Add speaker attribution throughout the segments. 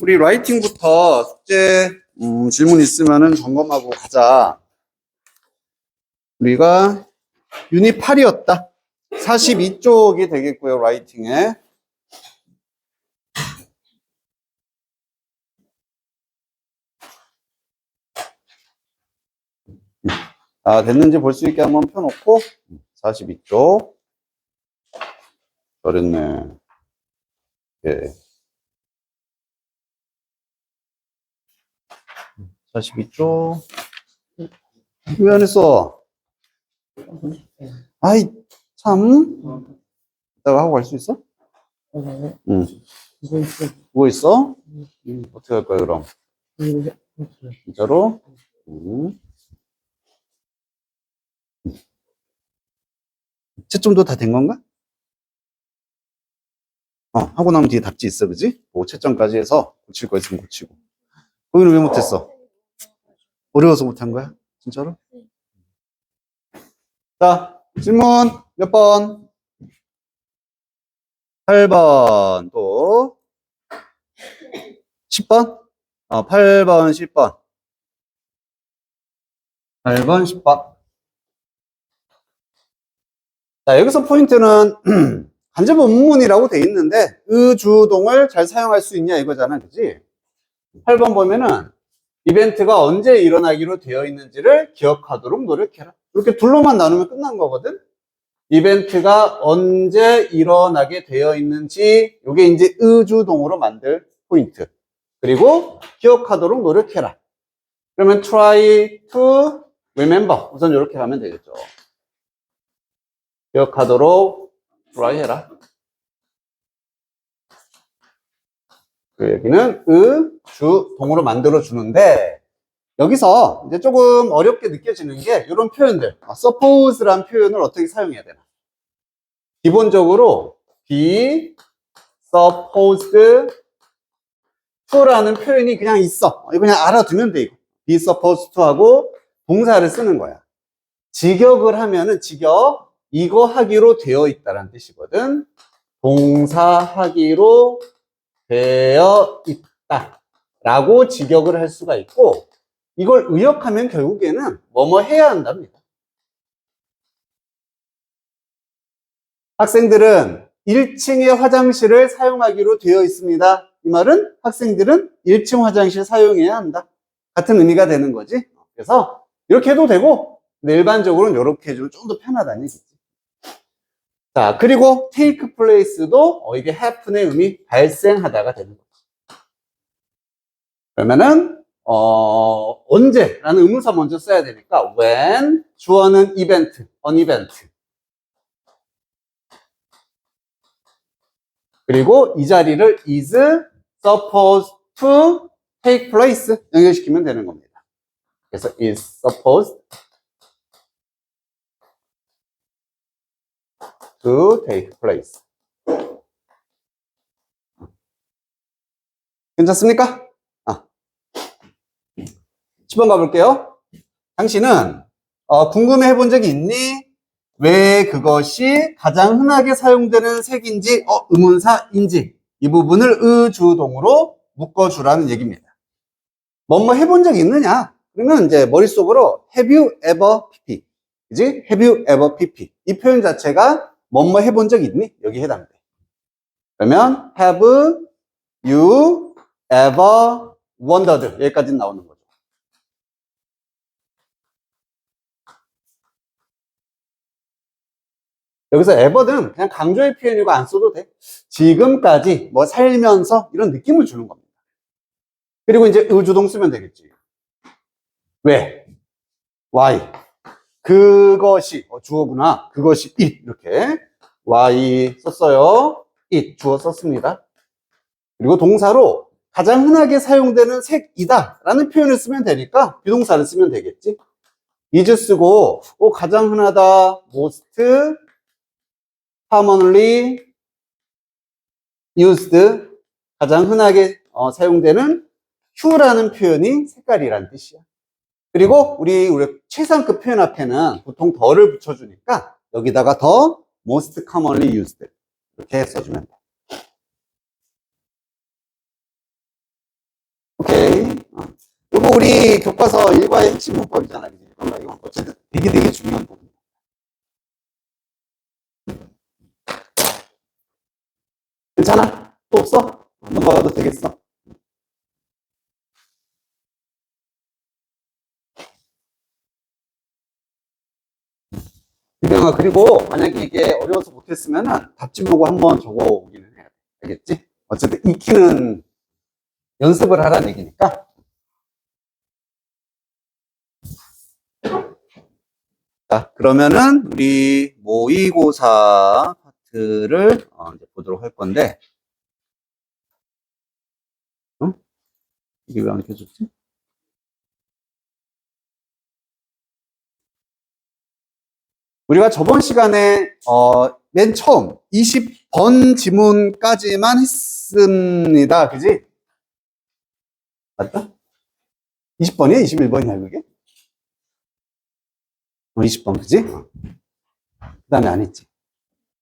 Speaker 1: 우리 라이팅부터 숙제 질문 있으면은 점검하고 가자. 우리가 유닛 8이었다. 42쪽이 되겠고요, 라이팅에. 됐는지 볼 수 있게 한번 펴놓고 42쪽. 어렵네. 예. 42쪽. 왜 안 했어? 아이, 참. 이따가 하고 갈 수 있어? 응. 그거 있어? 어떻게 할 거야, 그럼? 진짜로? 채점도 다 된 건가? 하고 나면 뒤에 답지 있어, 그지? 뭐 채점까지 해서 고칠 거 있으면 고치고. 거기는 왜 못했어? 어려워서 못한 거야? 진짜로? 자, 질문 몇 번? 8번 또 10번? 8번, 10번. 8번, 10번. 자, 여기서 포인트는 간접 문문이라고 돼 있는데 의주동을 잘 사용할 수 있냐 이거잖아, 그지? 8번 보면은 이벤트가 언제 일어나기로 되어 있는지를 기억하도록 노력해라. 이렇게 둘로만 나누면 끝난 거거든. 이벤트가 언제 일어나게 되어 있는지 이게 이제 의주동으로 만들 포인트. 그리고 기억하도록 노력해라. 그러면 try to remember. 우선 이렇게 가면 되겠죠. 기억하도록 try 해라. 그 얘기는 의주동으로 만들어 주는데 여기서 이제 조금 어렵게 느껴지는 게 이런 표현들. suppose라는 표현을 어떻게 사용해야 되나? 기본적으로 be supposed to라는 표현이 그냥 있어. 이거 그냥 알아두면 돼. 이거. be supposed to 하고 동사를 쓰는 거야. 직역을 하면은 직역 이거 하기로 되어 있다라는 뜻이거든. 동사하기로 되어 있다라고 직역을 할 수가 있고 이걸 의역하면 결국에는 뭐뭐 해야 한답니다. 학생들은 1층의 화장실을 사용하기로 되어 있습니다. 이 말은 학생들은 1층 화장실 사용해야 한다. 같은 의미가 되는 거지. 그래서 이렇게 해도 되고 근데 일반적으로는 이렇게 해주면 좀 더 편하다는 얘기지. 자, 그리고 take place도 이게 happen의 의미 발생하다가 되는 거죠. 그러면은 언제라는 의문사 먼저 써야 되니까 when 주어는 event, an event. 그리고 이 자리를 is supposed to take place 연결시키면 되는 겁니다. 그래서 is supposed to take place. 괜찮습니까? 10번 가볼게요. 당신은 궁금해 해본 적이 있니? 왜 그것이 가장 흔하게 사용되는 색인지 의문사인지 이 부분을 의주동으로 묶어주라는 얘기입니다. 뭐뭐 해본 적이 있느냐? 그러면 이제 머릿속으로 have you ever pp 그지? have you ever pp 이 표현 자체가 뭐뭐 해본 적이 있니? 여기 해당돼. 그러면 have you ever wondered 여기까지 나오는 거죠. 여기서 ever는 그냥 강조의 표현이고 안 써도 돼. 지금까지 뭐 살면서 이런 느낌을 주는 겁니다. 그리고 이제 의주동 쓰면 되겠지. 왜? why? 그것이 주어구나. 그것이 it 이렇게 why 썼어요. it 주어 썼습니다. 그리고 동사로 가장 흔하게 사용되는 색이다 라는 표현을 쓰면 되니까 비동사를 쓰면 되겠지. is 쓰고 가장 흔하다 most commonly used 가장 흔하게 사용되는 hue라는 표현이 색깔이라는 뜻이야. 그리고 우리 최상급 표현 앞에는 보통 더를 붙여주니까 여기다가 더 most commonly used 이렇게 써주면 돼. 이거 우리 교과서 일과의 핵심 문법이잖아. 그지? 이거 어쨌든 되게 중요한 부분. 괜찮아? 또 없어? 넘어가도 되겠어? 유경아, 그리고 만약에 이게 어려워서 못했으면은 답지 보고 한번 적어 오기는 해야 돼. 알겠지? 어쨌든 익히는 연습을 하라는 얘기니까. 자, 그러면은 우리 모의고사 파트를 이제 보도록 할 건데, 이게 왜 안 켜졌지? 우리가 저번 시간에 맨 처음 20번 지문까지만 했습니다. 그지? 맞다? 20번이야? 21번이야 그게? 20번 그지? 그 다음에 안 했지?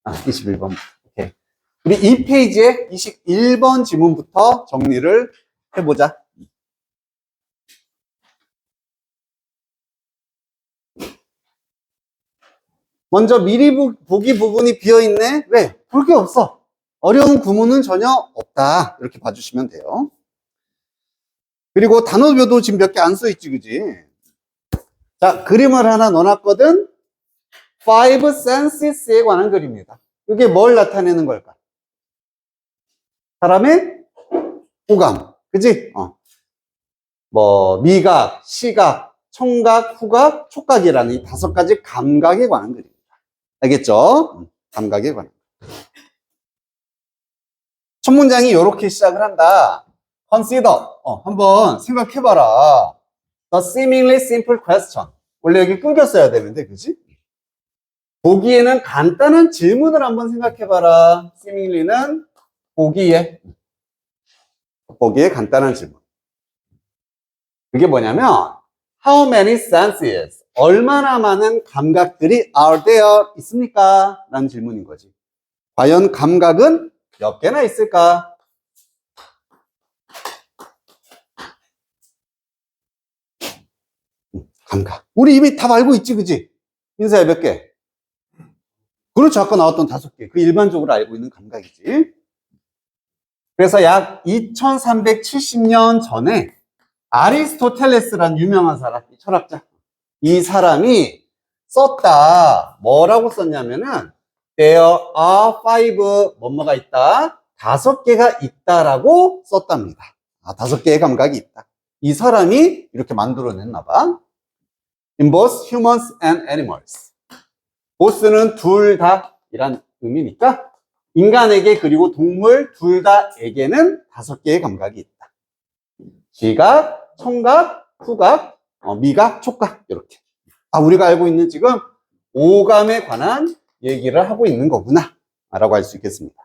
Speaker 1: 21번. 오케이. 우리 이 페이지에 21번 지문부터 정리를 해보자. 먼저 미리 보기 부분이 비어있네? 왜? 볼 게 없어. 어려운 구문은 전혀 없다. 이렇게 봐주시면 돼요. 그리고 단어별도 지금 몇 개 안 써있지, 그지? 자, 그림을 하나 넣어놨거든? Five Senses에 관한 그림입니다. 이게 뭘 나타내는 걸까? 사람의 후감. 그지? 미각, 시각, 청각, 후각, 촉각이라는 이 5가지 감각에 관한 그림입니다. 알겠죠? 감각에 관한. 첫 문장이 이렇게 시작을 한다. Consider. 한번 생각해봐라. The seemingly simple question. 원래 여기 끊겼어야 되는데, 그지? 보기에는 간단한 질문을 한번 생각해봐라. seemingly는 보기에 간단한 질문. 그게 뭐냐면, How many senses? 얼마나 많은 감각들이 are there 있습니까? 라는 질문인 거지. 과연 감각은 몇 개나 있을까? 감각. 우리 이미 답 알고 있지, 그지? 인사야, 몇 개? 그렇죠. 아까 나왔던 5개. 그 일반적으로 알고 있는 감각이지. 그래서 약 2370년 전에 아리스토텔레스라는 유명한 사람, 철학자. 이 사람이 썼다. 뭐라고 썼냐면은 There are five 뭐뭐가 있다. 5개가 있다라고 썼답니다. 5개의 감각이 있다. 이 사람이 이렇게 만들어냈나 봐. In both humans and animals. both는 둘 다 이란 의미니까 인간에게 그리고 동물 둘 다에게는 5개의 감각이 있다. 시각, 청각, 후각, 미각, 촉각 이렇게. 우리가 알고 있는 지금 오감에 관한 얘기를 하고 있는 거구나 라고 할 수 있겠습니다.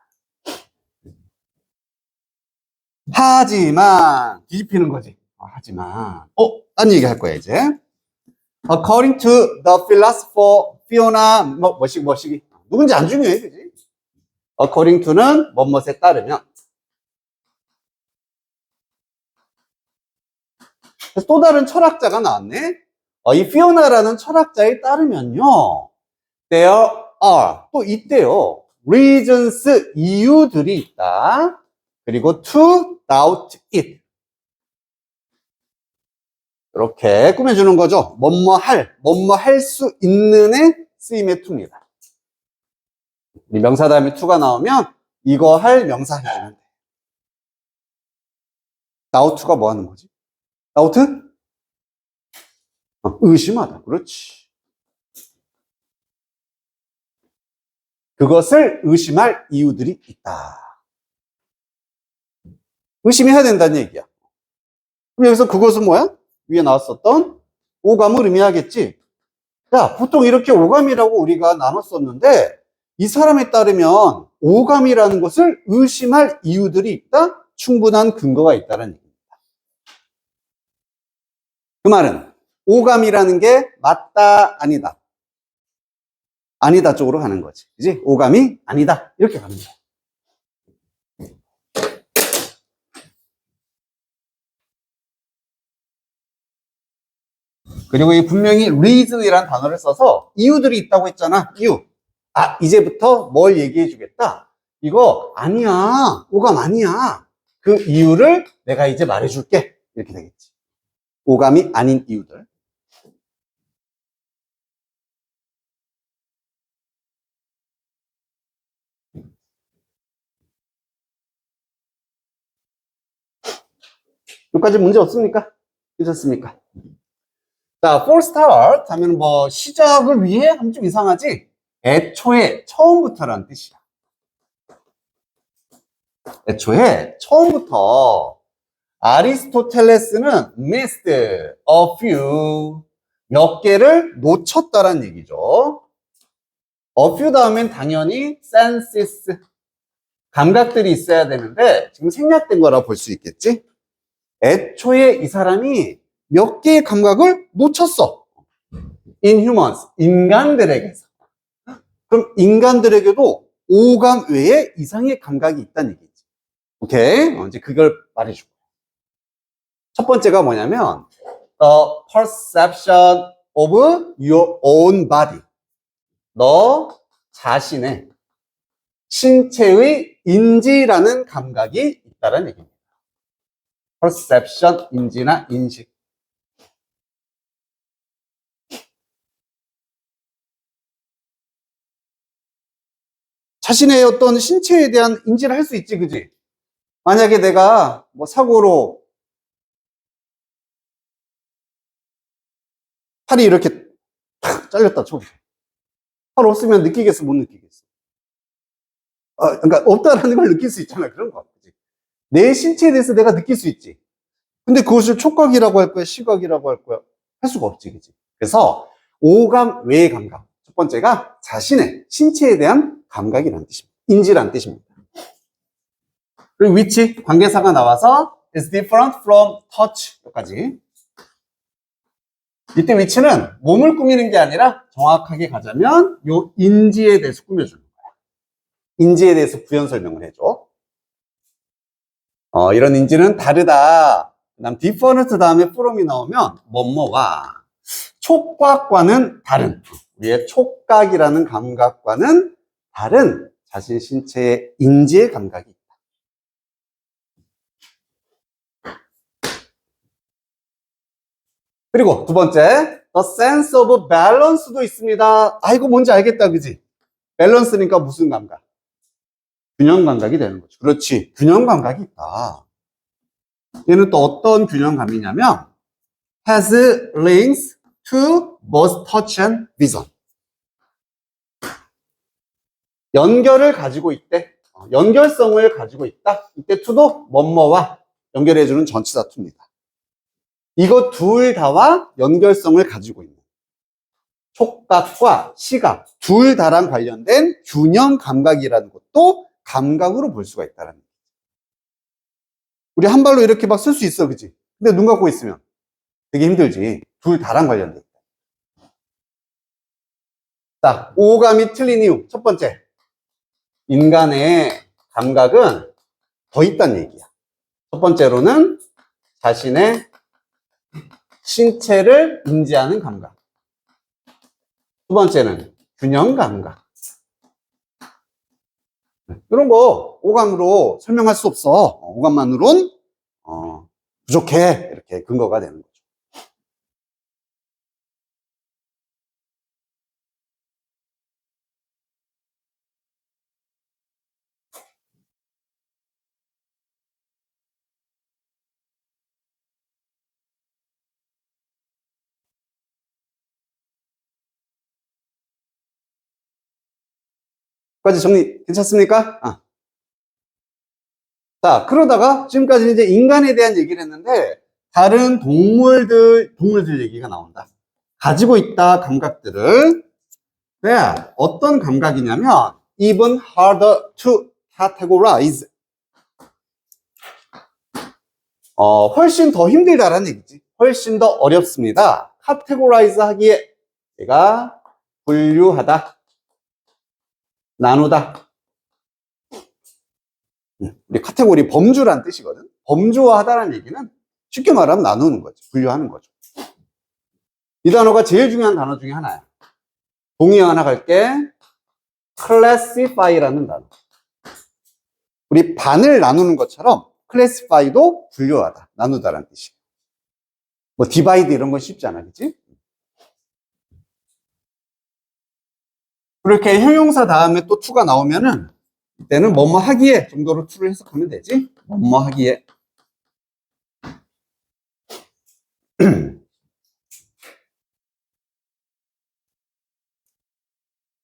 Speaker 1: 하지만 뒤집히는 거지. 하지만 딴 얘기 할 거야 이제. According to the philosopher Fiona 뭐시기 누군지 안 중요해, 그지? According to는 뭐뭐에 따르면. 또 다른 철학자가 나왔네. 이 피오나라는 철학자에 따르면요, there are 또 있대요. reasons 이유들이 있다. 그리고 to doubt it. 이렇게 꾸며주는 거죠. 뭐뭐 할 수 있는의 쓰임의 to입니다. 명사 다음에 to가 나오면 이거 할 명사 해주면 돼. doubt가 뭐 하는 거지? doubt? 의심하다. 그렇지. 그것을 의심할 이유들이 있다. 의심해야 된다는 얘기야. 그럼 여기서 그것은 뭐야? 위에 나왔었던 오감을 의미하겠지. 자, 보통 이렇게 오감이라고 우리가 나눴었는데 이 사람에 따르면 오감이라는 것을 의심할 이유들이 있다? 충분한 근거가 있다는 얘기입니다. 그 말은 오감이라는 게 맞다, 아니다. 아니다 쪽으로 가는 거지. 그지? 오감이 아니다. 이렇게 가는 거야. 그리고 이 분명히 reason이라는 단어를 써서 이유들이 있다고 했잖아. 이유. 아, 이제부터 뭘 얘기해 주겠다. 이거 아니야. 오감 아니야. 그 이유를 내가 이제 말해 줄게. 이렇게 되겠지. 오감이 아닌 이유들. 여기까지 문제 없습니까? 괜찮습니까? 자, for start 하면 뭐 시작을 위해 하면 좀 이상하지? 애초에 처음부터라는 뜻이야. 애초에 처음부터 아리스토텔레스는 missed a few 몇 개를 놓쳤다란 얘기죠. a few 다음엔 당연히 senses 감각들이 있어야 되는데 지금 생략된 거라 볼 수 있겠지? 애초에 이 사람이 몇 개의 감각을 놓쳤어. in humans, 인간들에게서. 그럼 인간들에게도 오감 외에 이상의 감각이 있다는 얘기지. 오케이? 이제 그걸 말해주고. 첫 번째가 뭐냐면, the perception of your own body. 너 자신의 신체의 인지라는 감각이 있다는 얘기입니다. perception, 인지나 인식. 자신의 어떤 신체에 대한 인지를 할 수 있지, 그지? 만약에 내가 뭐 사고로 팔이 이렇게 탁 잘렸다 쳐보세요. 팔 없으면 느끼겠어, 못 느끼겠어? 그러니까 없다라는 걸 느낄 수 있잖아, 그런 거. 그지? 내 신체에 대해서 내가 느낄 수 있지. 근데 그것을 촉각이라고 할 거야, 시각이라고 할 거야? 할 수가 없지, 그지? 그래서 오감 외의 감각. 첫 번째가 자신의 신체에 대한 감각이라는 뜻입니다. 인지라는 뜻입니다. 그리고 위치, 관계사가 나와서 is different from touch 여기까지. 이때 위치는 몸을 꾸미는 게 아니라 정확하게 가자면 요 인지에 대해서 꾸며주는 거야. 인지에 대해서 부연 설명을 해줘. 이런 인지는 다르다. 그 다음 different 다음에 from이 나오면 뭐뭐가 촉각과는 다른, 우리의 촉각이라는 감각과는 다른 자신 신체의 인지의 감각이 있다. 그리고 두 번째, the sense of balance도 있습니다. 아, 이거 뭔지 알겠다, 그지? 밸런스니까 무슨 감각? 균형 감각이 되는 거죠. 그렇지, 균형 감각이 있다. 얘는 또 어떤 균형감이냐면 has links to both touch and vision. 연결을 가지고 있대. 연결성을 가지고 있다. 이때 to도 뭐뭐와 연결해주는 전치사 to입니다. 이거 둘 다와 연결성을 가지고 있는 촉각과 시각 둘 다랑 관련된 균형 감각이라는 것도 감각으로 볼 수가 있다는 거죠. 우리 한 발로 이렇게 막 쓸 수 있어, 그치? 근데 눈 감고 있으면 되게 힘들지. 둘 다랑 관련돼 있다. 자, 오감이 틀린 이유 첫 번째, 인간의 감각은 더 있다는 얘기야. 첫 번째로는 자신의 신체를 인지하는 감각. 두 번째는 균형 감각. 이런 거 오감으로 설명할 수 없어. 오감만으론 부족해. 이렇게 근거가 되는 거죠. 까지 정리 괜찮습니까? 자, 그러다가 지금까지 이제 인간에 대한 얘기를 했는데 다른 동물들 얘기가 나온다. 가지고 있다 감각들을. 네, 어떤 감각이냐면 even harder to categorize. 훨씬 더 힘들다라는 얘기지. 훨씬 더 어렵습니다. categorize 하기에 제가 분류하다, 나누다. 우리 카테고리 범주란 뜻이거든. 범주화하다라는 얘기는 쉽게 말하면 나누는 거지. 분류하는 거죠. 이 단어가 제일 중요한 단어 중에 하나야. 동의 하나 갈게. classify라는 단어. 우리 반을 나누는 것처럼 classify도 분류하다, 나누다라는 뜻이야. 뭐 divide 이런 건 쉽지 않아, 그치? 그렇게 형용사 다음에 또 to가 나오면은 이때는 뭐뭐 하기에 정도로 to를 해석하면 되지. 뭐뭐 하기에.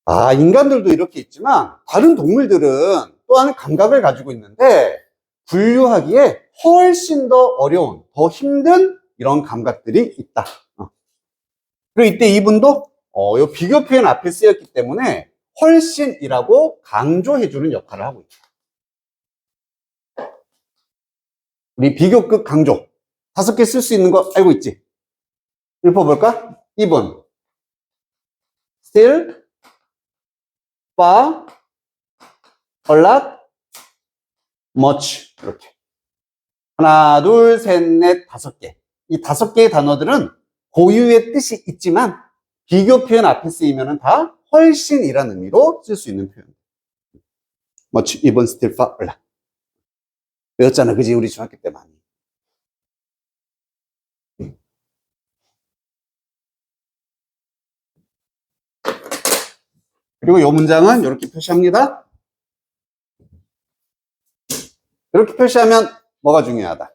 Speaker 1: 아, 인간들도 이렇게 있지만 다른 동물들은 또한 감각을 가지고 있는데 분류하기에 훨씬 더 어려운, 더 힘든 이런 감각들이 있다. 그리고 이때 이분도 요 비교 표현 앞에 쓰였기 때문에 훨씬이라고 강조해주는 역할을 하고 있다. 우리 비교급 강조 5개 쓸 수 있는 거 알고 있지? 읽어볼까? 2번 still, far, a lot, much. 이렇게 하나, 둘, 셋, 넷, 5개. 이 5개의 단어들은 고유의 뜻이 있지만 비교 표현 앞에 쓰이면 다 훨씬이라는 의미로 쓸 수 있는 표현. much, 2번 still, far, a lot. 외웠잖아, 그지? 우리 중학교 때 많이. 그리고 이 문장은 이렇게 표시합니다. 이렇게 표시하면 뭐가 중요하다?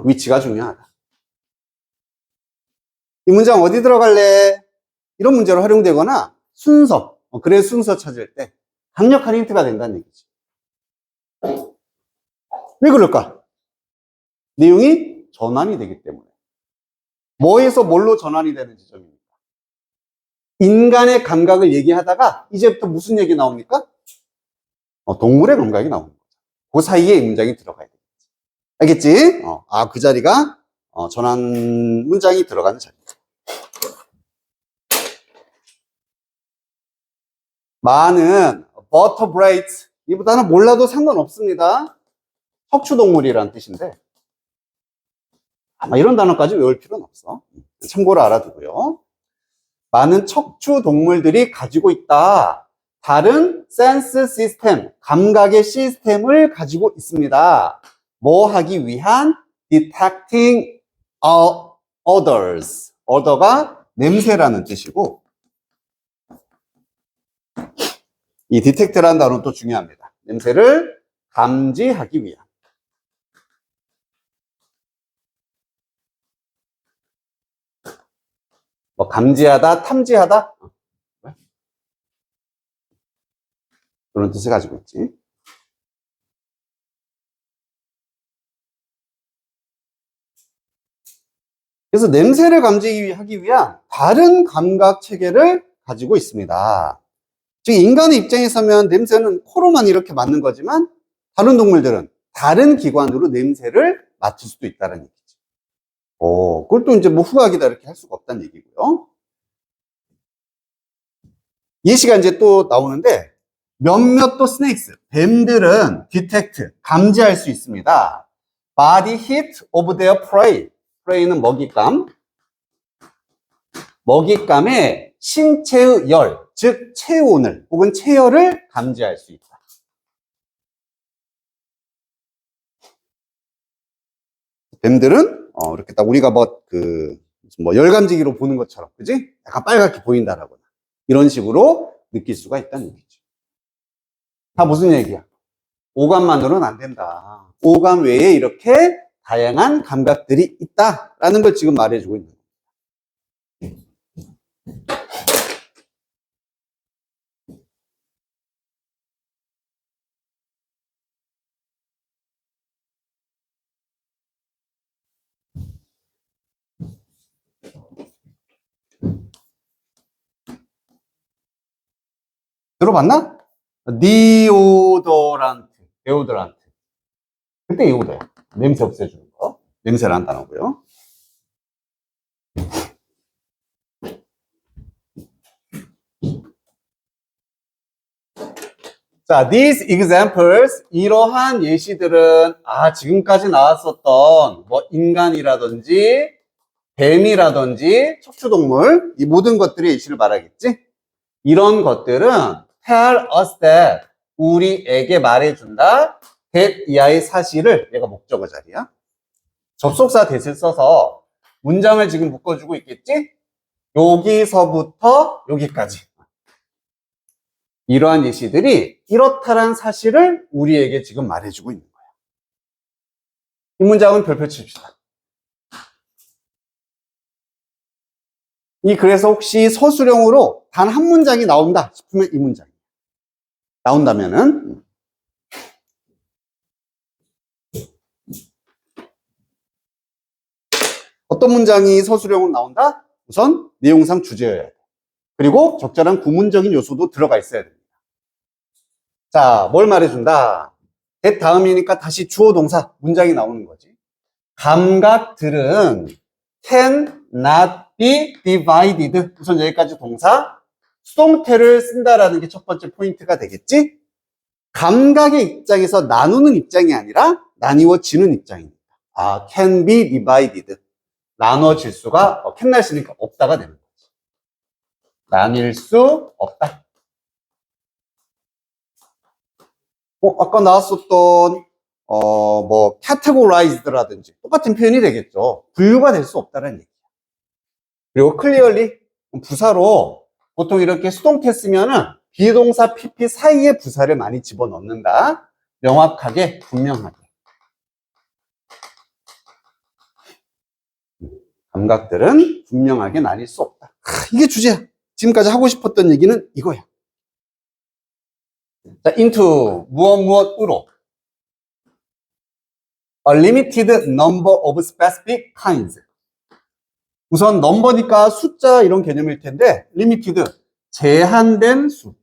Speaker 1: 위치가 중요하다. 이 문장 어디 들어갈래? 이런 문제로 활용되거나 순서, 그래 순서 찾을 때 강력한 힌트가 된다는 얘기지. 왜 그럴까? 내용이 전환이 되기 때문에. 뭐에서 뭘로 전환이 되는 지점입니까? 인간의 감각을 얘기하다가 이제부터 무슨 얘기 나옵니까? 동물의 감각이 나오는 거죠. 그 사이에 이 문장이 들어가야 되겠지. 알겠지? 그 자리가 전환 문장이 들어가는 자리입니다. 많은 vertebrates, 이보다는 몰라도 상관없습니다. 척추동물이라는 뜻인데 아마 이런 단어까지 외울 필요는 없어. 참고로 알아두고요. 많은 척추동물들이 가지고 있다. 다른 센스 시스템, 감각의 시스템을 가지고 있습니다. 뭐 하기 위한? detecting others. other가 냄새라는 뜻이고 이 detect라는 단어는 또 중요합니다. 냄새를 감지하기 위한. 뭐 감지하다, 탐지하다 그런 뜻을 가지고 있지. 그래서 냄새를 감지하기 위한 다른 감각 체계를 가지고 있습니다. 즉 인간의 입장에 서면 냄새는 코로만 이렇게 맡는 거지만 다른 동물들은 다른 기관으로 냄새를 맡을 수도 있다는 얘기죠. 그걸 또 이제 뭐 후각이다 이렇게 할 수가 없다는 얘기고요. 예시가 이제 또 나오는데 몇몇 또 스네이크스, 뱀들은 detect, 감지할 수 있습니다. body heat of their prey. prey는 먹잇감. 먹잇감의 신체의 열, 즉 체온을 혹은 체열을 감지할 수 있다. 뱀들은 이렇게 딱 우리가 뭐 열감지기로 보는 것처럼, 그지? 약간 빨갛게 보인다라거나 이런 식으로 느낄 수가 있다는 얘기죠. 다 무슨 얘기야? 오감만으로는 안 된다. 오감 외에 이렇게 다양한 감각들이 있다라는 걸 지금 말해주고 있는 거예요. 들어봤나? 데오드란트. 그때 이거야. 냄새 없애주는 거. 냄새라는 단어고요. 자, these examples, 이러한 예시들은 지금까지 나왔었던 뭐 인간이라든지 뱀이라든지 척추동물, 이 모든 것들이 예시를 말하겠지? 이런 것들은 tell us that, 우리에게 말해준다. that 이하의 사실을, 얘가 목적어 자리야. 접속사 that을 써서 문장을 지금 묶어주고 있겠지? 여기서부터 여기까지. 이러한 예시들이 이렇다란 사실을 우리에게 지금 말해주고 있는 거야. 이 문장은 별표 칩시다. 그래서 혹시 서술형으로 단 한 문장이 나온다 싶으면 이 문장이 나온다면은 어떤 문장이 서술형으로 나온다? 우선 내용상 주제여야 돼. 그리고 적절한 구문적인 요소도 들어가 있어야 됩니다. 자, 뭘 말해준다? that 다음이니까 다시 주어 동사 문장이 나오는 거지. 감각들은 can not be divided. 우선 여기까지 동사 수동태를 쓴다라는 게 첫 번째 포인트가 되겠지? 감각의 입장에서 나누는 입장이 아니라 나뉘어지는 입장입니다. can be divided. 나눠질 수가 can not이니까 없다가 되는 거지. 나뉠 수 없다. 아까 나왔었던 categorized라든지 똑같은 표현이 되겠죠. 분류가 될 수 없다는 얘기야. 그리고 clearly, 부사로 보통 이렇게 수동태 쓰면은 비동사 PP 사이에 부사를 많이 집어넣는다. 명확하게, 분명하게. 감각들은 분명하게 나뉠 수 없다. 이게 주제야. 지금까지 하고 싶었던 얘기는 이거야. 자, into 무엇으로 a limited number of specific kinds. 우선 넘버니까 숫자 이런 개념일 텐데 limited, 제한된 수.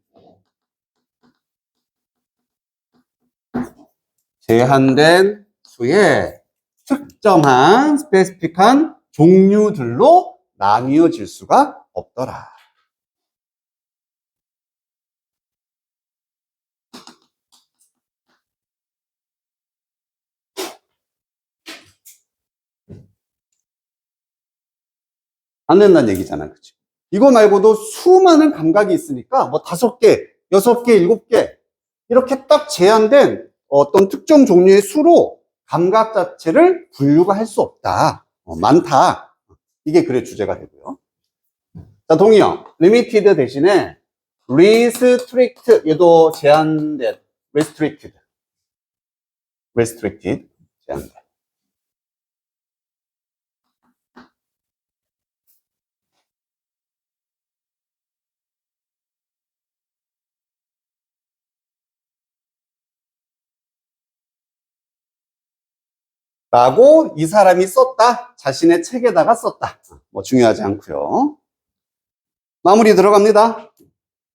Speaker 1: 제한된 수의 특정한 스페시픽한 종류들로 나뉘어질 수가 없더라. 안 된다는 얘기잖아, 그치? 이거 말고도 수많은 감각이 있으니까 뭐 5개, 6개, 7개 이렇게 딱 제한된 어떤 특정 종류의 수로 감각 자체를 분류가 할 수 없다. 많다. 이게 글의 주제가 되고요. 자, 동의어. limited 대신에 restrict, 얘도 제한된, restricted, 제한된. 라고 이 사람이 썼다. 자신의 책에다가 썼다. 뭐 중요하지 않고요. 마무리 들어갑니다.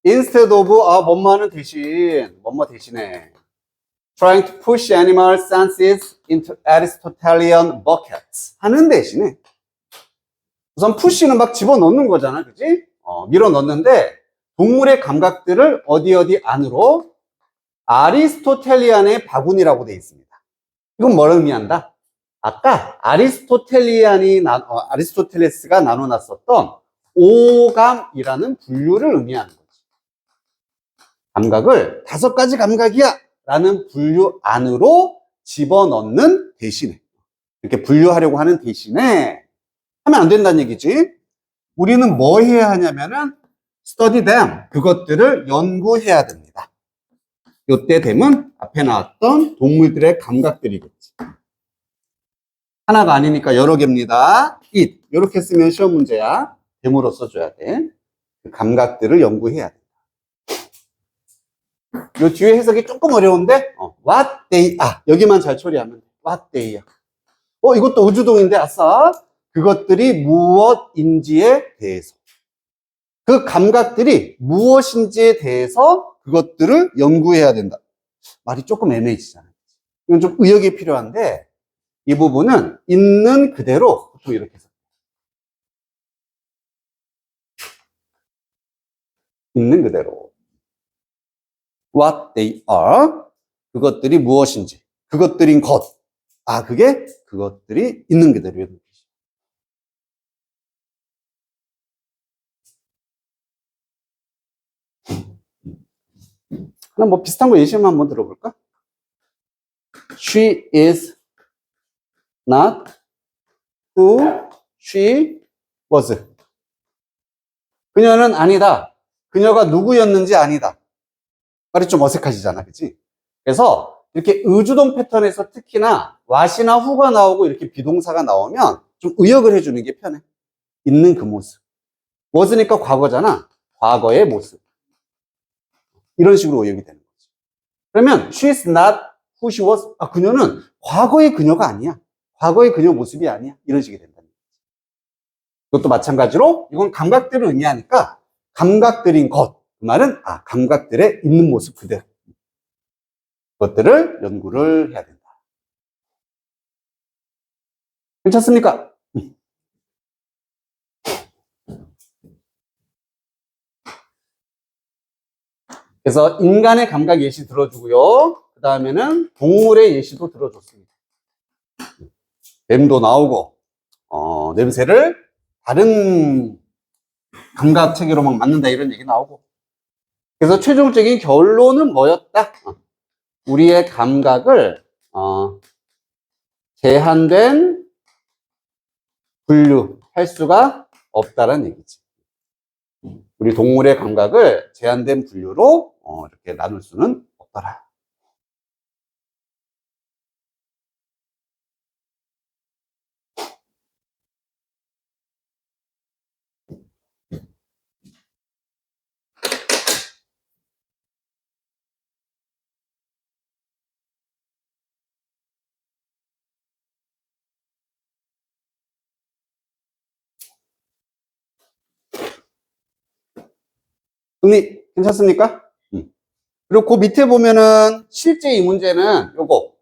Speaker 1: instead of 뭐뭐하는 대신 뭐뭐 대신에 trying to push animal senses into Aristotelian buckets 하는 대신에 우선 push는 막 집어넣는 거잖아, 그지? 밀어 넣는데 동물의 감각들을 어디 안으로 아리스토텔리안의 바구니라고 되어 있습니다. 이건 뭘 의미한다? 아까 아리스토텔레스가 나눠놨었던 오감이라는 분류를 의미하는 거지. 감각을 5가지 감각이야 라는 분류 안으로 집어넣는 대신에, 이렇게 분류하려고 하는 대신에 하면 안 된다는 얘기지. 우리는 뭐 해야 하냐면은 study them, 그것들을 연구해야 됩니다. 요때 them은 앞에 나왔던 동물들의 감각들이겠지. 하나가 아니니까 여러 개입니다. it, 이렇게 쓰면 시험 문제야. them으로 써줘야 돼. 그 감각들을 연구해야 돼. 요 뒤에 해석이 조금 어려운데 what they are, 여기만 잘 처리하면 돼. what they are. 이것도 우주동인데 아싸. 그것들이 무엇인지에 대해서, 그 감각들이 무엇인지에 대해서 그것들을 연구해야 된다. 말이 조금 애매해지잖아요. 이건 좀 의역이 필요한데 이 부분은 있는 그대로 보통 이렇게 해서 있는 그대로 what they are, 그것들이 무엇인지, 그것들인 것, 그게 그것들이 있는 그대로 그럼 뭐 비슷한 거 예시만 한번 들어볼까? She is not who she was. 그녀는 아니다. 그녀가 누구였는지 아니다. 말이 좀 어색하시잖아, 그치? 그래서 이렇게 의주동 패턴에서 특히나 what이나 who가 나오고 이렇게 비동사가 나오면 좀 의역을 해주는 게 편해. 있는 그 모습. was니까 과거잖아. 과거의 모습. 이런 식으로 의역이 되는 거지. 그러면 she's not who she was. 아, 그녀는 과거의 그녀가 아니야. 과거의 그녀 모습이 아니야. 이런 식이 된다는 거지. 이것도 마찬가지로 이건 감각들을 의미하니까 감각들인 것. 그 말은 감각들의 있는 모습 그대로. 그것들을 연구를 해야 된다. 괜찮습니까? 그래서 인간의 감각 예시 들어주고요. 그 다음에는 동물의 예시도 들어줬습니다. 뱀도 나오고 냄새를 다른 감각 체계로 막 맡는다 이런 얘기 나오고. 그래서 최종적인 결론은 뭐였다? 우리의 감각을 제한된 분류할 수가 없다는 얘기지. 우리 동물의 감각을 제한된 분류로 이렇게 나눌 수는 없더라. 승리 괜찮습니까? 그리고 그 밑에 보면은 실제 이 문제는 요거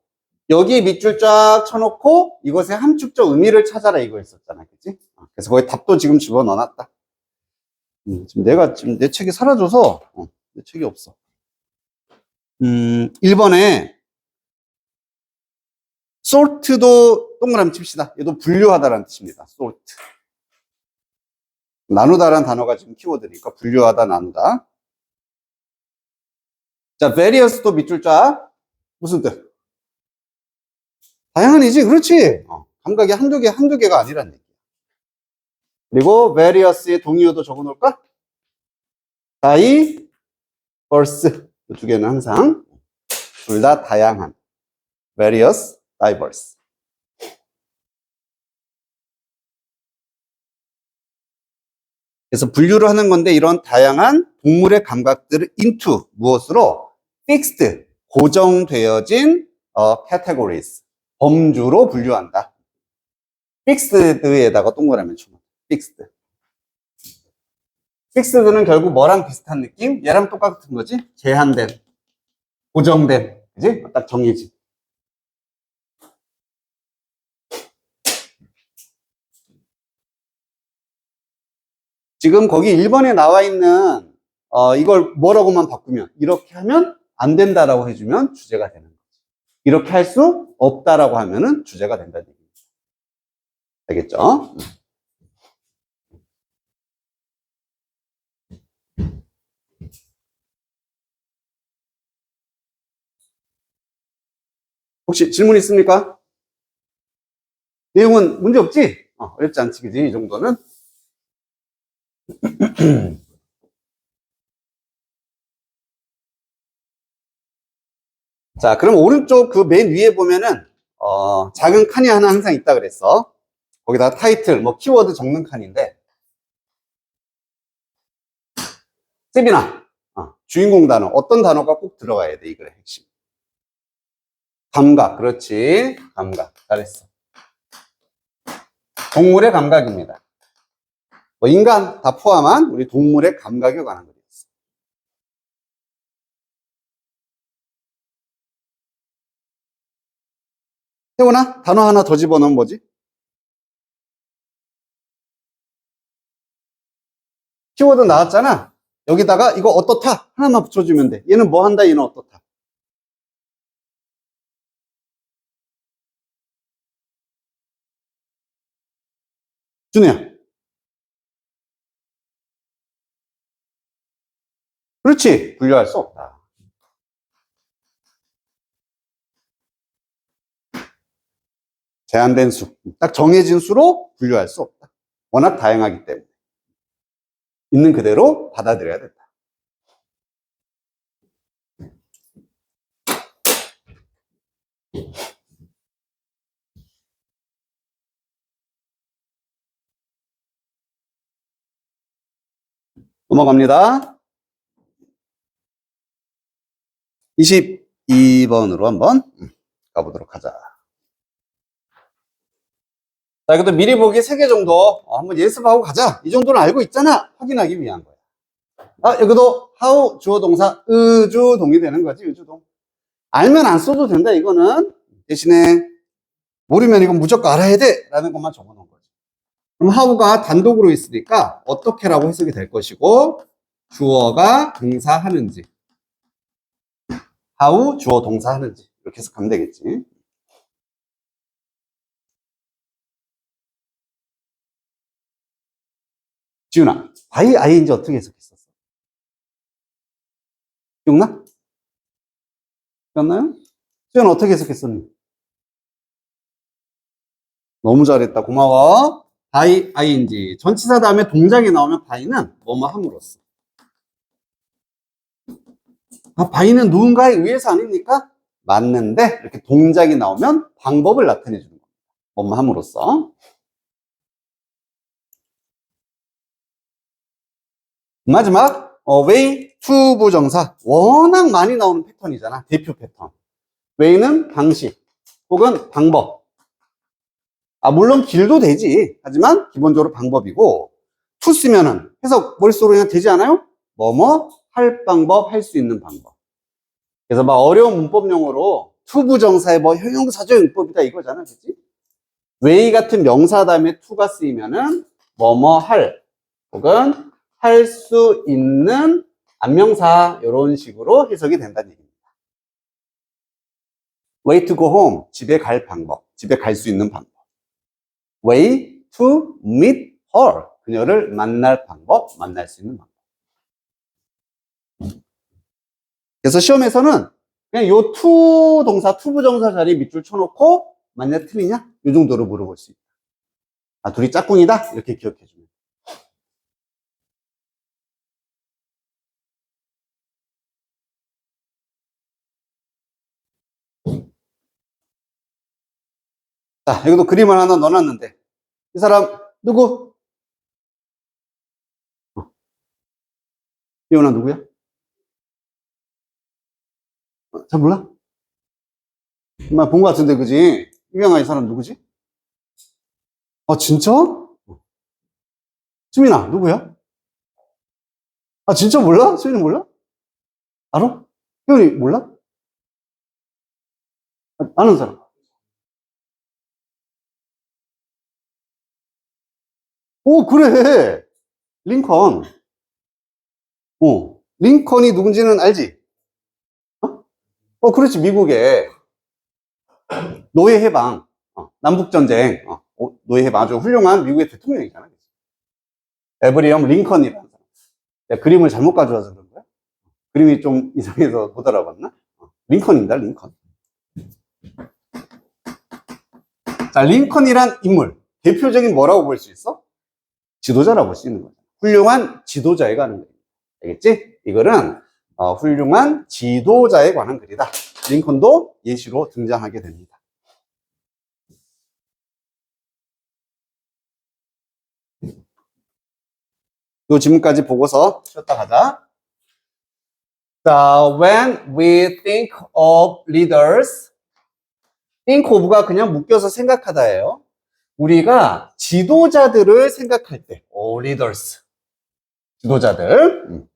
Speaker 1: 여기 밑줄 쫙 쳐놓고 이것의 함축적 의미를 찾아라 이거 했었잖아, 그치? 그래서 거기 답도 지금 집어넣어놨다. 지금 내 책이 사라져서 내 책이 없어. 1번에 sort도 동그라미 칩시다. 얘도 분류하다라는 뜻입니다. sort. 나누다라는 단어가 지금 키워드니까 분류하다, 나누다. 자, various도 밑줄 쫙. 무슨 뜻? 다양한이지, 그렇지. 감각이 한두 개가 아니란 얘기야. 그리고 various의 동의어도 적어 놓을까? diverse. 이 두 개는 항상 둘 다 다양한. various, diverse. 그래서 분류를 하는 건데 이런 다양한 동물의 감각들을 into 무엇으로? fixed, 고정되어진 categories, 범주로 분류한다. fixed에다가 동그라미 쳐놓고 fixed. fixed는 결국 뭐랑 비슷한 느낌? 얘랑 똑같은 거지? 제한된, 고정된, 그지? 딱 정해진. 지금 거기 1번에 나와 있는 이걸 뭐라고만 바꾸면 이렇게 하면 안 된다라고 해주면 주제가 되는 거지. 이렇게 할 수 없다라고 하면은 주제가 된다는 얘기입니다. 알겠죠? 혹시 질문 있습니까? 내용은 문제 없지? 어렵지 않지, 그지? 이 정도는. 자, 그럼 오른쪽 그 맨 위에 보면은 작은 칸이 하나 항상 있다 그랬어. 거기다 타이틀, 뭐 키워드 적는 칸인데. 세빈아, 주인공 단어 어떤 단어가 꼭 들어가야 돼? 이거의 핵심. 감각, 그렇지. 감각, 잘했어. 동물의 감각입니다. 뭐 인간 다 포함한 우리 동물의 감각에 관한 거였어. 태훈아, 단어 하나 더 집어넣으면 뭐지? 키워드 나왔잖아. 여기다가 이거 어떻다 하나만 붙여주면 돼. 얘는 뭐 한다, 얘는 어떻다. 준우야. 그렇지. 분류할 수 없다. 제한된 수, 딱 정해진 수로 분류할 수 없다. 워낙 다양하기 때문에 있는 그대로 받아들여야 된다. 넘어갑니다. 22번으로 한번 가보도록 하자. 자, 이것도 미리 보기 3개 정도 한번 예습하고 가자. 이 정도는 알고 있잖아. 확인하기 위한 거야. 아, 여기도 how 주어 동사 의주동이 되는 거지. 의주동. 알면 안 써도 된다. 이거는 대신에 모르면 이건 무조건 알아야 돼 라는 것만 적어놓은 거지. 그럼 how가 단독으로 있으니까 어떻게라고 해석이 될 것이고, 주어가 동사 하는지, how 주어 동사 하는지 이렇게 해석하면 되겠지. 지훈아, by ing 어떻게 해석했었어? 기억나? 기억나요? 수현 어떻게 해석했었니? 너무 잘했다. 고마워. by ing. 전치사 다음에 동작이 나오면 by는 뭐뭐 함으로써. 아, by는 누군가에 의해서 아닙니까? 맞는데 이렇게 동작이 나오면 방법을 나타내 주는 겁니다. 뭐뭐 함으로써. 마지막 way to 부정사. 워낙 많이 나오는 패턴이잖아. 대표 패턴. way는 방식 혹은 방법. 아, 물론 길도 되지. 하지만 기본적으로 방법이고, to 쓰면은 해석 머릿속으로 그냥 되지 않아요? 뭐뭐 할 방법, 할 수 있는 방법. 그래서 막 어려운 문법용어로 to 부정사의 뭐 형용사적 용법이다 이거잖아. 그치? way 같은 명사 다음에 to가 쓰이면은 뭐뭐 할 혹은 할 수 있는 안명사 이런 식으로 해석이 된다는 얘기입니다. way to go home, 집에 갈 방법, 집에 갈 수 있는 방법. way to meet her, 그녀를 만날 방법, 만날 수 있는 방법. 그래서 시험에서는 그냥 요 to 동사, to 부정사 자리에 밑줄 쳐놓고 맞냐 틀리냐 이 정도로 물어볼 수 있다. 아, 둘이 짝꿍이다 이렇게 기억해주면. 자, 여기도 그림을 하나 넣어놨는데 이 사람 누구? 이현아 누구야? 잘 몰라? 엄마 본 것 같은데 그지? 유명한 이 사람 누구지? 아 진짜? 수민아 누구야? 아 진짜 몰라? 수민이 몰라? 알아? 희원이 몰라? 아, 아는 사람. 오 그래 링컨. 링컨이 누군지는 알지? 그렇지 미국의 노예 해방, 남북전쟁, 노예 해방 아주 훌륭한 미국의 대통령이잖아. 에브리엄 링컨이라는 사람. 내가 그림을 잘못 가져와서 그런 거야? 그림이 좀 이상해서 못 알아봤나? 링컨입니다, 링컨. 자, 링컨이란 인물. 대표적인 뭐라고 볼 수 있어? 지도자라고 볼 수 있는 거죠. 훌륭한 지도자에 관한 글이다. 알겠지? 이거는 훌륭한 지도자에 관한 글이다. 링컨도 예시로 등장하게 됩니다. 이 질문까지 보고서 쉬었다 가자. 자, when we think of leaders, think of가 그냥 묶여서 생각하다예요. 우리가 지도자들을 생각할 때, leaders, 지도자들.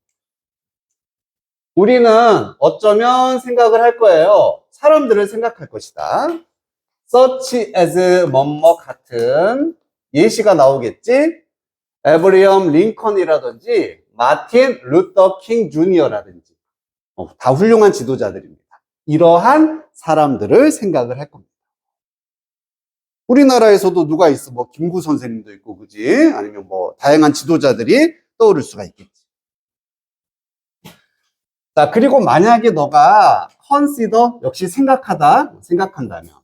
Speaker 1: 우리는 어쩌면 생각을 할 거예요. 사람들을 생각할 것이다. such as 뭐뭐 같은 예시가 나오겠지. 에브리엄 링컨이라든지 마틴 루터 킹 주니어라든지 다 훌륭한 지도자들입니다. 이러한 사람들을 생각을 할 겁니다. 우리나라에서도 누가 있어? 뭐 김구 선생님도 있고 그지? 아니면 뭐 다양한 지도자들이 떠오를 수가 있겠지. 자, 그리고 만약에 너가 consider 역시 생각한다면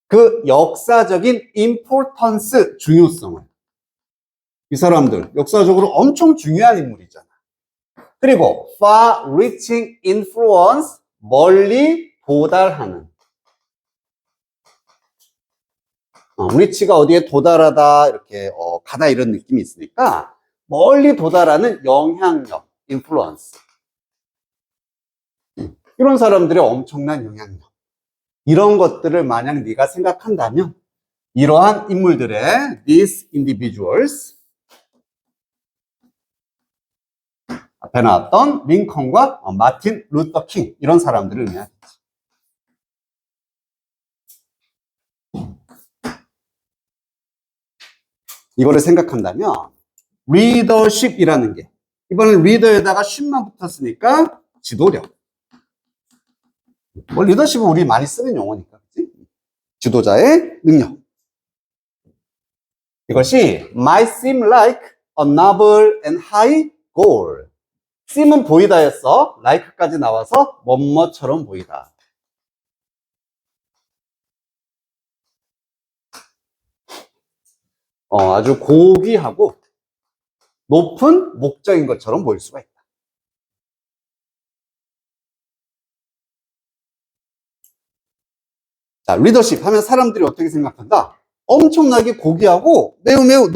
Speaker 1: 그 역사적인 importance, 중요성을. 이 사람들 역사적으로 엄청 중요한 인물이잖아. 그리고 far-reaching influence, 멀리 도달하는. reach가 어디에 도달하다, 이렇게 가다 이런 느낌이 있으니까 멀리 도달하는 영향력, influence. 이런 사람들의 엄청난 영향력. 이런 것들을 만약 네가 생각한다면 이러한 인물들의 these individuals, 앞에 나왔던 링컨과 마틴 루터 킹, 이런 사람들을 의미하겠지. 이거를 생각한다면 리더십이라는 게, 이번엔 리더에다가 ship만 붙었으니까 지도력. 뭐 리더십은 우리 많이 쓰는 용어니까, 그치? 지도자의 능력. 이것이 might seem like a noble and high goal. seem은 보이다였어. like까지 나와서 뭐뭐처럼 보이다. 아주 고귀하고 높은 목적인 것처럼 보일 수가 있다. 자, 리더십 하면 사람들이 어떻게 생각한다? 엄청나게 고귀하고 매우 매우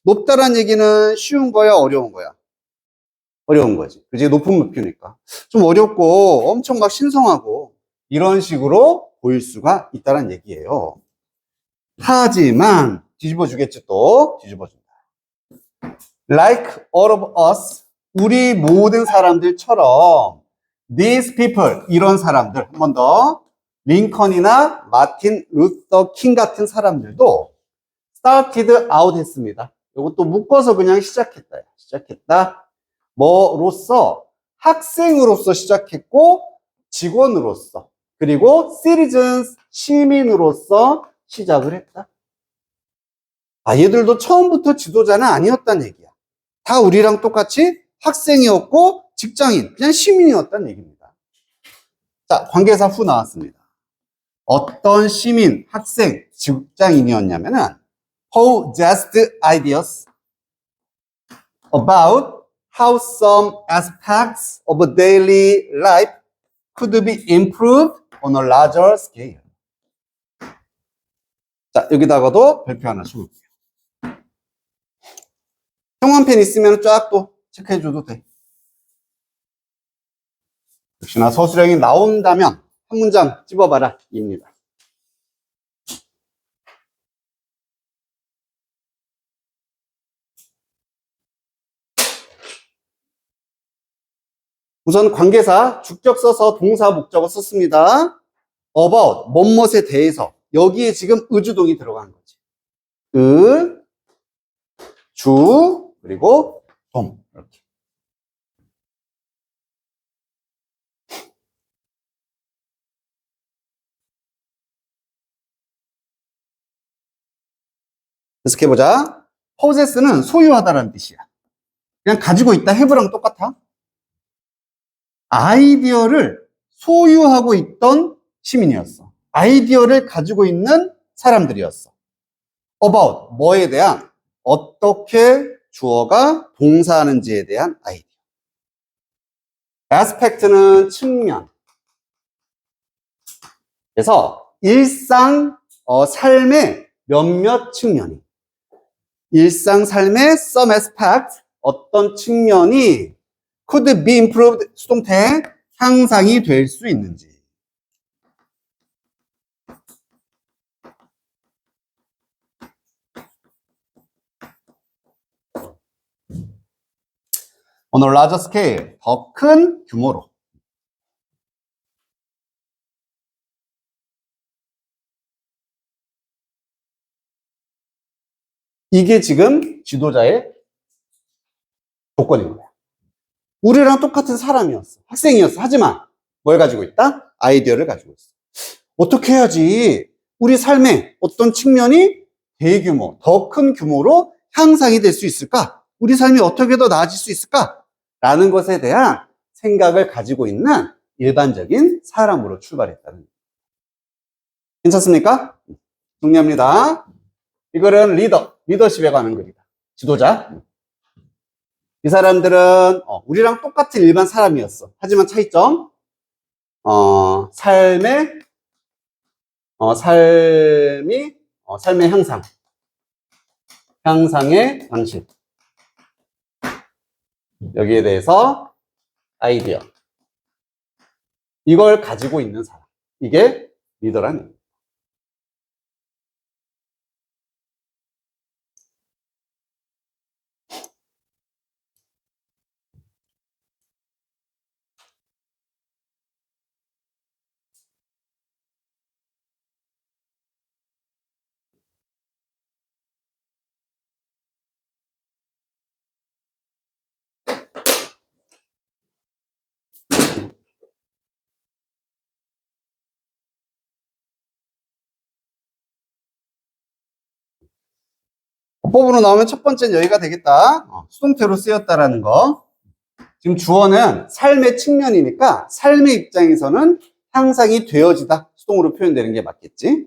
Speaker 1: 높다란 얘기는 쉬운 거야, 어려운 거야? 어려운 거지. 그지? 높은 목표니까. 좀 어렵고 엄청 막 신성하고 이런 식으로 보일 수가 있다는 얘기예요. 하지만 뒤집어 주겠지, 또 뒤집어 준다. Like all of us, 우리 모든 사람들처럼 these people, 이런 사람들, 한 번 더, 링컨이나 마틴 루터 킹 같은 사람들도 started out 했습니다. 이것도 묶어서 그냥 시작했다. 뭐로서? 학생으로서 시작했고, 직원으로서, 그리고 citizens, 시민으로서 시작을 했다. 얘들도 처음부터 지도자는 아니었다는 얘기야. 다 우리랑 똑같이 학생이었고 직장인, 그냥 시민이었다는 얘기입니다. 자, 관계사 후 나왔습니다. 어떤 시민, 학생, 직장인이었냐면은 possessed ideas about how some aspects of daily life could be improved on a larger scale. 자, 여기다가도 별표 하나 쳐볼게요. 형광펜 있으면 쫙 또 체크해줘도 돼. 역시나 서술형이 나온다면 한 문장 찝어봐라 입니다. 우선 관계사 주격 써서 동사 목적어 썼습니다. about, 뭐뭇에 대해서. 여기에 지금 의주동이 들어간 거지. 주, 그리고 동. 이렇게. 해석해보자. possess는 소유하다라는 뜻이야. 그냥 가지고 있다, have랑 똑같아. 아이디어를 소유하고 있던 시민이었어. 아이디어를 가지고 있는 사람들이었어. about, 뭐에 대한, 어떻게 주어가 동사하는지에 대한 아이디어. aspect는 측면. 그래서 일상 삶의 몇몇 측면이, 일상 삶의 some aspect, 어떤 측면이 could be improved, 수동태, 향상이 될 수 있는지. on a larger scale, 더 큰 규모로. 이게 지금 지도자의 조건인 거야. 우리랑 똑같은 사람이었어. 학생이었어. 하지만 뭘 가지고 있다? 아이디어를 가지고 있어. 어떻게 해야지 우리 삶의 어떤 측면이 대규모, 더 큰 규모로 향상이 될 수 있을까? 우리 삶이 어떻게 더 나아질 수 있을까? 라는 것에 대한 생각을 가지고 있는 일반적인 사람으로 출발했다는 거예요. 괜찮습니까? 정리합니다. 이거는 리더십에 관한 글이다. 지도자. 이 사람들은 우리랑 똑같은 일반 사람이었어. 하지만 차이점, 삶의 삶의 향상의 방식. 여기에 대해서 아이디어. 이걸 가지고 있는 사람. 이게 리더라는 얘기예요. 법으로 나오면 첫 번째는 여기가 되겠다. 수동태로 쓰였다라는 거. 지금 주어는 삶의 측면이니까 삶의 입장에서는 향상이 되어지다. 수동으로 표현되는 게 맞겠지.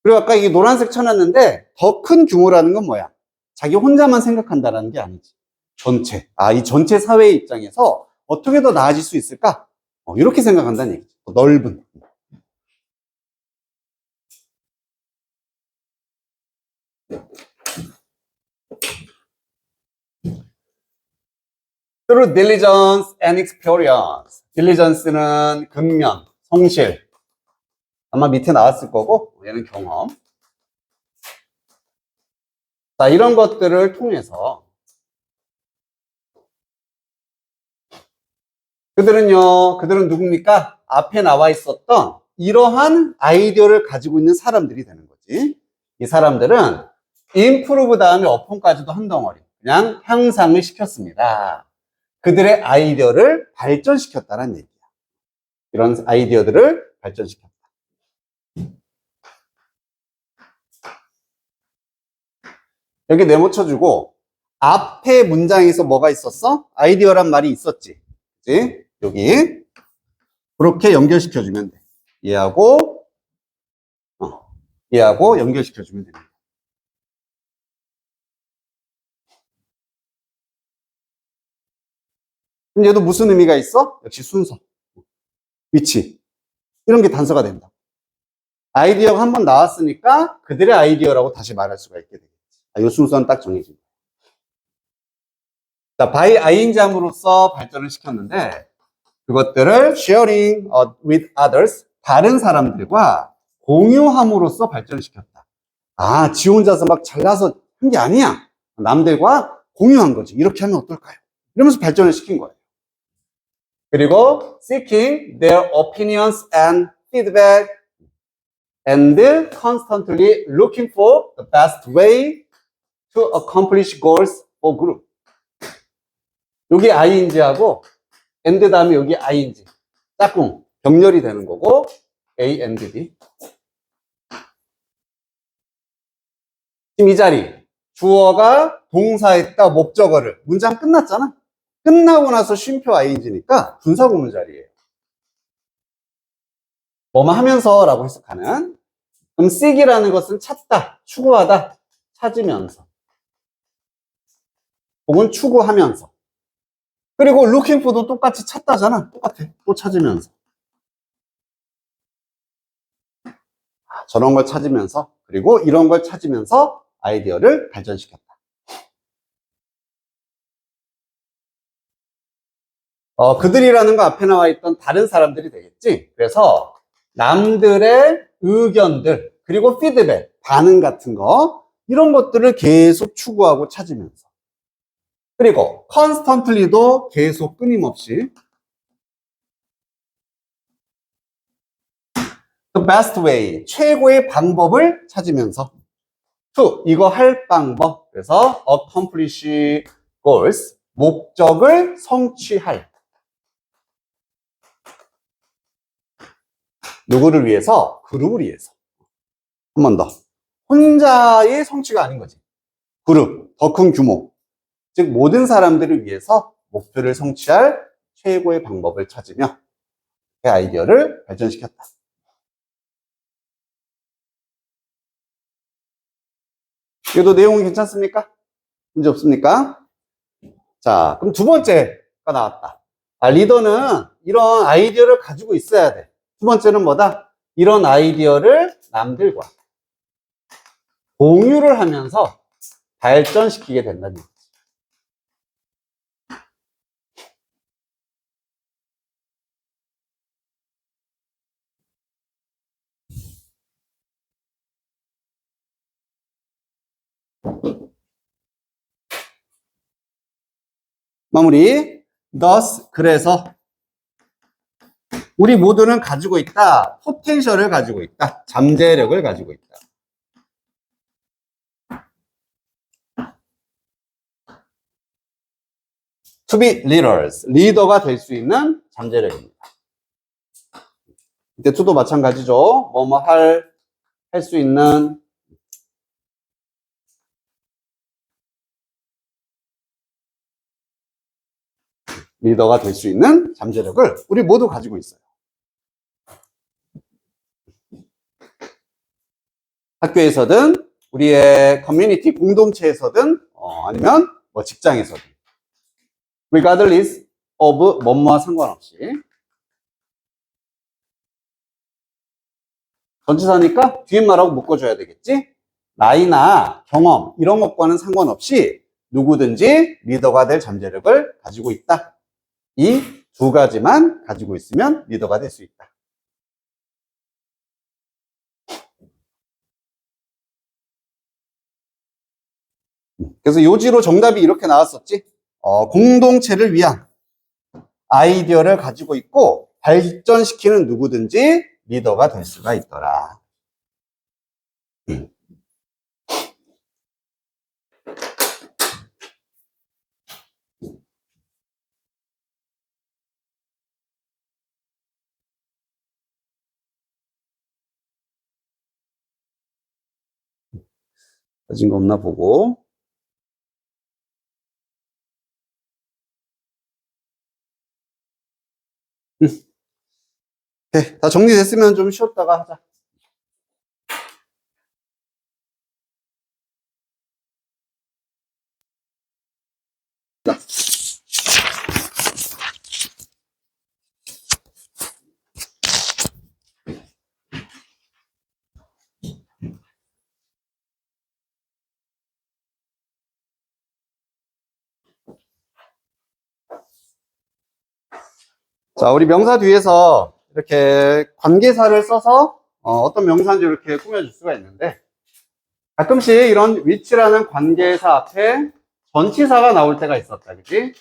Speaker 1: 그리고 아까 이게 노란색 쳐놨는데 더 큰 규모라는 건 뭐야? 자기 혼자만 생각한다라는 게 아니지. 전체. 이 전체 사회의 입장에서 어떻게 더 나아질 수 있을까? 이렇게 생각한다는 얘기지. 더 넓은. Through diligence and experience. diligence는 근면, 성실. 아마 밑에 나왔을 거고, 얘는 경험. 자, 이런 것들을 통해서 그들은 누굽니까? 앞에 나와 있었던 이러한 아이디어를 가지고 있는 사람들이 되는 거지. 이 사람들은 improve 다음에 upon까지도 한 덩어리. 그냥 향상을 시켰습니다. 그들의 아이디어를 발전시켰다는 얘기야. 이런 아이디어들을 발전시켰다. 여기 네모 쳐주고 앞에 문장에서 뭐가 있었어? 아이디어란 말이 있었지. 그치? 여기 그렇게 연결시켜주면 돼. 얘하고 연결시켜주면 됩니다. 그럼 얘도 무슨 의미가 있어? 역시 순서, 위치 이런 게 단서가 된다. 아이디어가 한번 나왔으니까 그들의 아이디어라고 다시 말할 수가 있게 되겠지. 이 순서는 딱 정해진다. 자, by ing 함으로써 발전을 시켰는데 그것들을 sharing with others, 다른 사람들과 공유함으로써 발전시켰다. 지 혼자서 막 잘나서 한 게 아니야. 남들과 공유한 거지. 이렇게 하면 어떨까요? 이러면서 발전을 시킨 거예요. 그리고 seeking their opinions and feedback and constantly looking for the best way to accomplish goals for group. 여기 ing하고 and 다음에 여기 ing 짝꿍 병렬이 되는 거고 A and D. 지금 이 자리 주어가 동사했다 목적어를 문장 끝났잖아. 끝나고 나서 쉼표 ing니까 분사구문 자리예요. 뭐뭐 하면서 라고 해석하는. 그럼 seek이라는 것은 찾다, 추구하다, 찾으면서 혹은 추구하면서. 그리고 looking for도 똑같이 찾다잖아. 똑같아. 또 찾으면서. 저런 걸 찾으면서 그리고 이런 걸 찾으면서 아이디어를 발전시켰다. 그들이라는 거 앞에 나와 있던 다른 사람들이 되겠지. 그래서 남들의 의견들 그리고 피드백, 반응 같은 거 이런 것들을 계속 추구하고 찾으면서 그리고 constantly도 계속 끊임없이 the best way, 최고의 방법을 찾으면서 to, 이거 할 방법. 그래서 accomplish goals, 목적을 성취할. 누구를 위해서? 그룹을 위해서. 한 번 더. 혼자의 성취가 아닌 거지. 그룹, 더 큰 규모. 즉 모든 사람들을 위해서 목표를 성취할 최고의 방법을 찾으며 그 아이디어를 발전시켰다. 이것도 내용은 괜찮습니까? 문제 없습니까? 자, 그럼 두 번째가 나왔다. 리더는 이런 아이디어를 가지고 있어야 돼. 두 번째는 뭐다? 이런 아이디어를 남들과 공유를 하면서 발전시키게 된다는 얘기지. 마무리. Thus, 그래서 우리 모두는 가지고 있다. 포텐셜을 가지고 있다. 잠재력을 가지고 있다. To be leaders. 리더가 될 수 있는 잠재력입니다. 이때 to도 마찬가지죠. 뭐뭐 할 수 있는 리더가 될 수 있는 잠재력을 우리 모두 가지고 있어요. 학교에서든 우리의 커뮤니티 공동체에서든 아니면 뭐 직장에서든 regardless of 뭐뭐와 상관없이 전치사니까 뒤에 말하고 묶어줘야 되겠지? 나이나 경험 이런 것과는 상관없이 누구든지 리더가 될 잠재력을 가지고 있다. 이 두 가지만 가지고 있으면 리더가 될 수 있다. 그래서 요지로 정답이 이렇게 나왔었지. 공동체를 위한 아이디어를 가지고 있고 발전시키는 누구든지 리더가 될 수가 있더라. 빠진 거 없나 보고. 네, 다 정리됐으면 좀 쉬었다가 하자. 자, 우리 명사 뒤에서 이렇게 관계사를 써서 어떤 명사인지 이렇게 꾸며줄 수가 있는데 가끔씩 이런 위치라는 관계사 앞에 전치사가 나올 때가 있었다, 그치?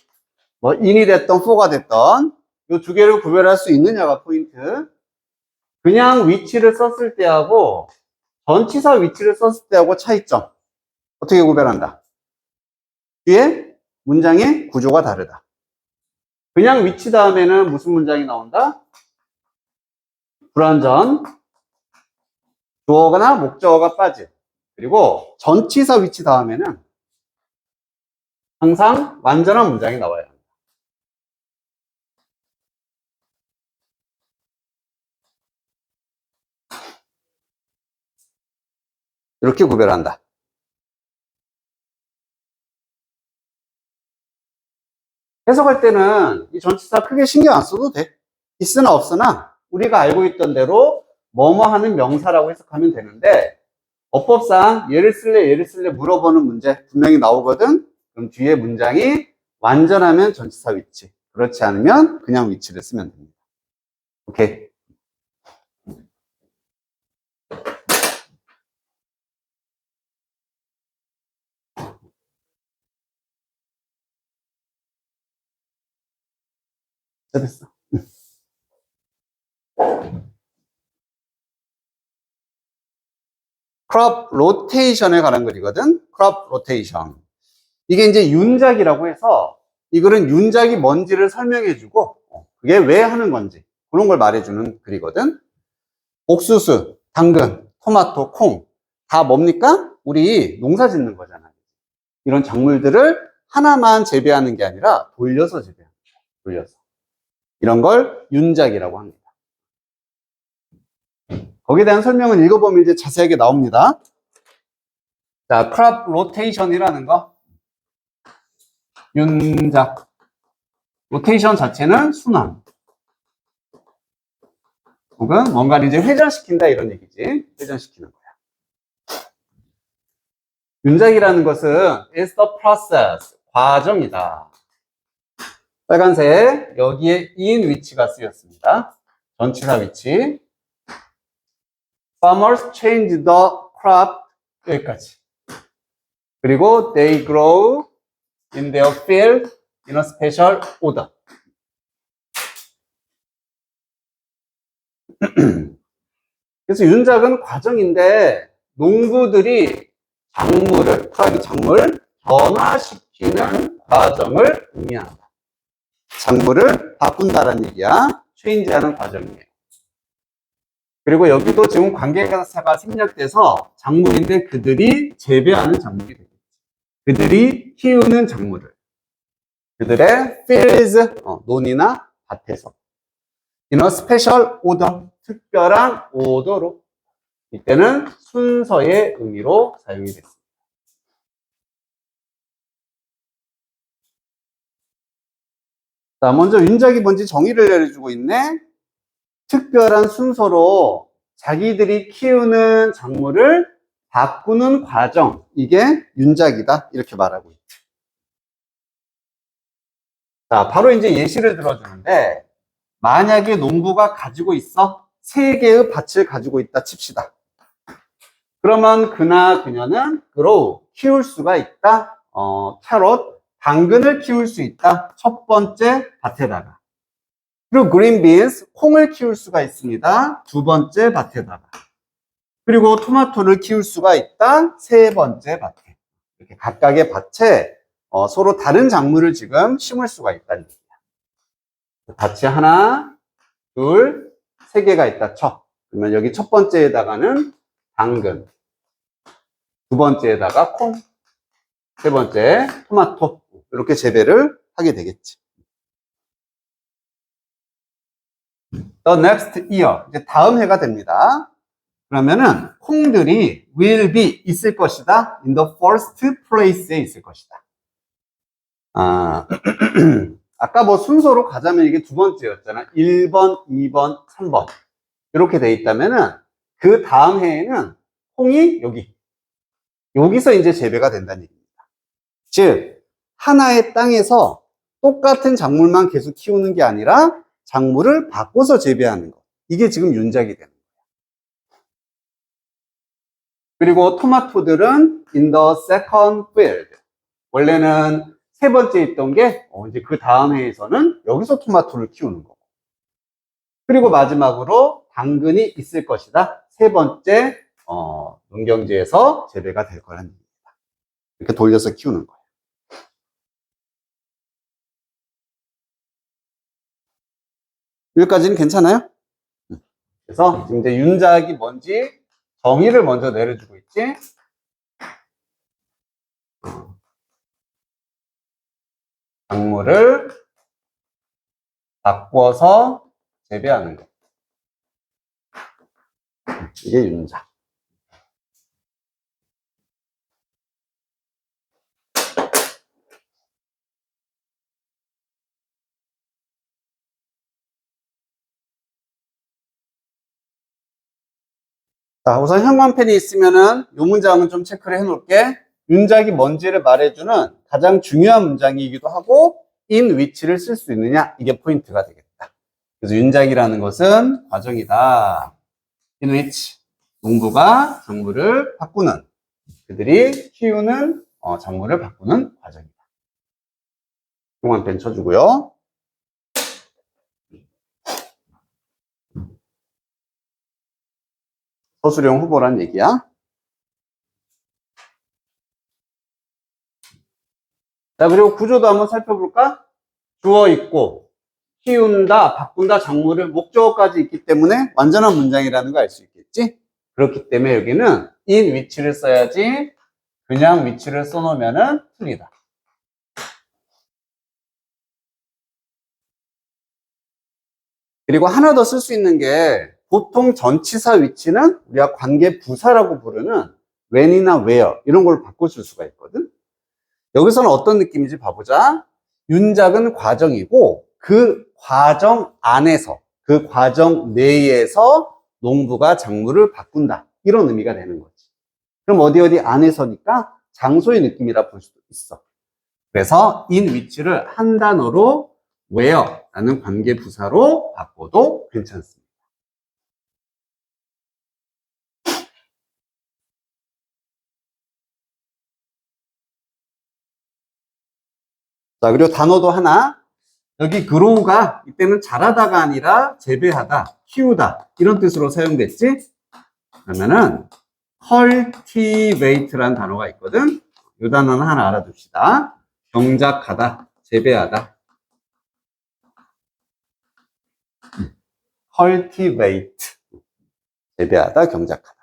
Speaker 1: 뭐 in이 됐던 for가 됐던 이 두 개를 구별할 수 있느냐가 포인트. 그냥 위치를 썼을 때하고 전치사 위치를 썼을 때하고 차이점. 어떻게 구별한다? 뒤에 문장의 구조가 다르다. 그냥 위치 다음에는 무슨 문장이 나온다? 불완전, 주어나 목적어가 빠진. 그리고 전치사 위치 다음에는 항상 완전한 문장이 나와야 합니다. 이렇게 구별한다. 해석할 때는 이 전치사 크게 신경 안 써도 돼. 있으나 없으나 우리가 알고 있던 대로 뭐뭐 하는 명사라고 해석하면 되는데 어법상 얘를 쓸래 물어보는 문제 분명히 나오거든. 그럼 뒤에 문장이 완전하면 전치사 위치, 그렇지 않으면 그냥 위치를 쓰면 됩니다. 오케이. 됐어. 크롭 로테이션에 관한 글이거든. 크롭 로테이션. 이게 이제 윤작이라고 해서 이거는 윤작이 뭔지를 설명해주고 그게 왜 하는 건지 그런 걸 말해주는 글이거든. 옥수수, 당근, 토마토, 콩 다 뭡니까? 우리 농사 짓는 거잖아요. 이런 작물들을 하나만 재배하는 게 아니라 돌려서 재배합니다. 돌려서. 이런 걸 윤작이라고 합니다. 거기에 대한 설명은 읽어보면 이제 자세하게 나옵니다. 자, crop rotation이라는 거. 윤작. 로테이션 자체는 순환. 혹은 뭔가를 이제 회전시킨다 이런 얘기지. 회전시키는 거야. 윤작이라는 것은 is the process. 과정이다. 빨간색. 여기에 in 위치가 쓰였습니다. 전치사 위치. Farmers change the crop. 여기까지. 그리고 they grow in their field in a special order. 그래서 윤작은 과정인데 농부들이 작물을, 크랍이 작물 변화시키는 과정을 의미한다. 작물을 바꾼다라는 얘기야. 체인지하는 과정이에요. 그리고 여기도 지금 관계가사가 생략돼서 작물인데 그들이 재배하는 작물이 되겠지. 그들이 키우는 작물을. 그들의 fields, 논이나 밭에서. in a special order, 특별한 오더로. 이때는 순서의 의미로 사용이 됐습니다. 자, 먼저 윤작이 뭔지 정의를 내려주고 있네. 특별한 순서로 자기들이 키우는 작물을 바꾸는 과정, 이게 윤작이다. 이렇게 말하고 있죠. 자, 바로 이제 예시를 들어주는데, 만약에 농부가 가지고 있어 3개의 밭을 가지고 있다 칩시다. 그러면 그나 그녀는 grow, 키울 수가 있다. 캐럿, 당근을 키울 수 있다. 첫 번째 밭에다가. 그리고 green beans, 콩을 키울 수가 있습니다. 두 번째 밭에다가. 그리고 토마토를 키울 수가 있다. 세 번째 밭에. 이렇게 각각의 밭에 서로 다른 작물을 지금 심을 수가 있다는 얘기야. 밭이 하나, 둘, 3개가 있다 쳐. 그러면 여기 첫 번째에다가는 당근, 두 번째에다가 콩, 세 번째 토마토, 이렇게 재배를 하게 되겠지. The next year, 이제 다음 해가 됩니다. 그러면은 콩들이 will be 있을 것이다. in the first place에 있을 것이다. 아까 뭐 순서로 가자면 이게 두 번째였잖아. 1번, 2번, 3번. 이렇게 돼 있다면은 그 다음 해에는 콩이 여기서 이제 재배가 된다는 얘기입니다. 즉, 하나의 땅에서 똑같은 작물만 계속 키우는 게 아니라 작물을 바꿔서 재배하는 것. 이게 지금 윤작이 되는 거예요. 그리고 토마토들은 in the second field. 원래는 세 번째 있던 게 이제 그 다음 해에서는 여기서 토마토를 키우는 거고. 그리고 마지막으로 당근이 있을 것이다. 세 번째 농경지에서 재배가 될 거라는 얘기입니다. 이렇게 돌려서 키우는 거예요. 여기까지는 괜찮아요? 그래서 지금 이제 윤작이 뭔지 정의를 먼저 내려주고 있지. 작물을 바꿔서 재배하는 것. 이게 윤작. 자, 우선 형광펜이 있으면은 이 문장은 좀 체크를 해 놓을게. 윤작이 뭔지를 말해주는 가장 중요한 문장이기도 하고 in which를 쓸 수 있느냐, 이게 포인트가 되겠다. 그래서 윤작이라는 것은 과정이다. in which 농부가 작물을 바꾸는, 그들이 키우는 작물을 바꾸는 과정이다. 형광펜 쳐주고요. 서술형 후보란 얘기야. 자, 그리고 구조도 한번 살펴볼까? 주어 있고, 키운다, 바꾼다, 작물을 목적어까지 있기 때문에 완전한 문장이라는 걸 알 수 있겠지? 그렇기 때문에 여기는 in which를 써야지 그냥 which를 써놓으면 틀리다. 그리고 하나 더 쓸 수 있는 게 보통 전치사 which는 우리가 관계 부사라고 부르는 when이나 where 이런 걸 바꿔줄 수가 있거든. 여기서는 어떤 느낌인지 봐보자. 윤작은 과정이고 그 과정 안에서, 그 과정 내에서 농부가 작물을 바꾼다. 이런 의미가 되는 거지. 그럼 어디 안에서니까 장소의 느낌이라 볼 수도 있어. 그래서 in which를 한 단어로 where라는 관계 부사로 바꿔도 괜찮습니다. 자, 그리고 단어도 하나. 여기 grow가 이때는 자라다가 아니라 재배하다, 키우다 이런 뜻으로 사용됐지? 그러면은 cultivate라는 단어가 있거든. 이 단어는 하나 알아둡시다. 경작하다, 재배하다. cultivate, 재배하다, 경작하다.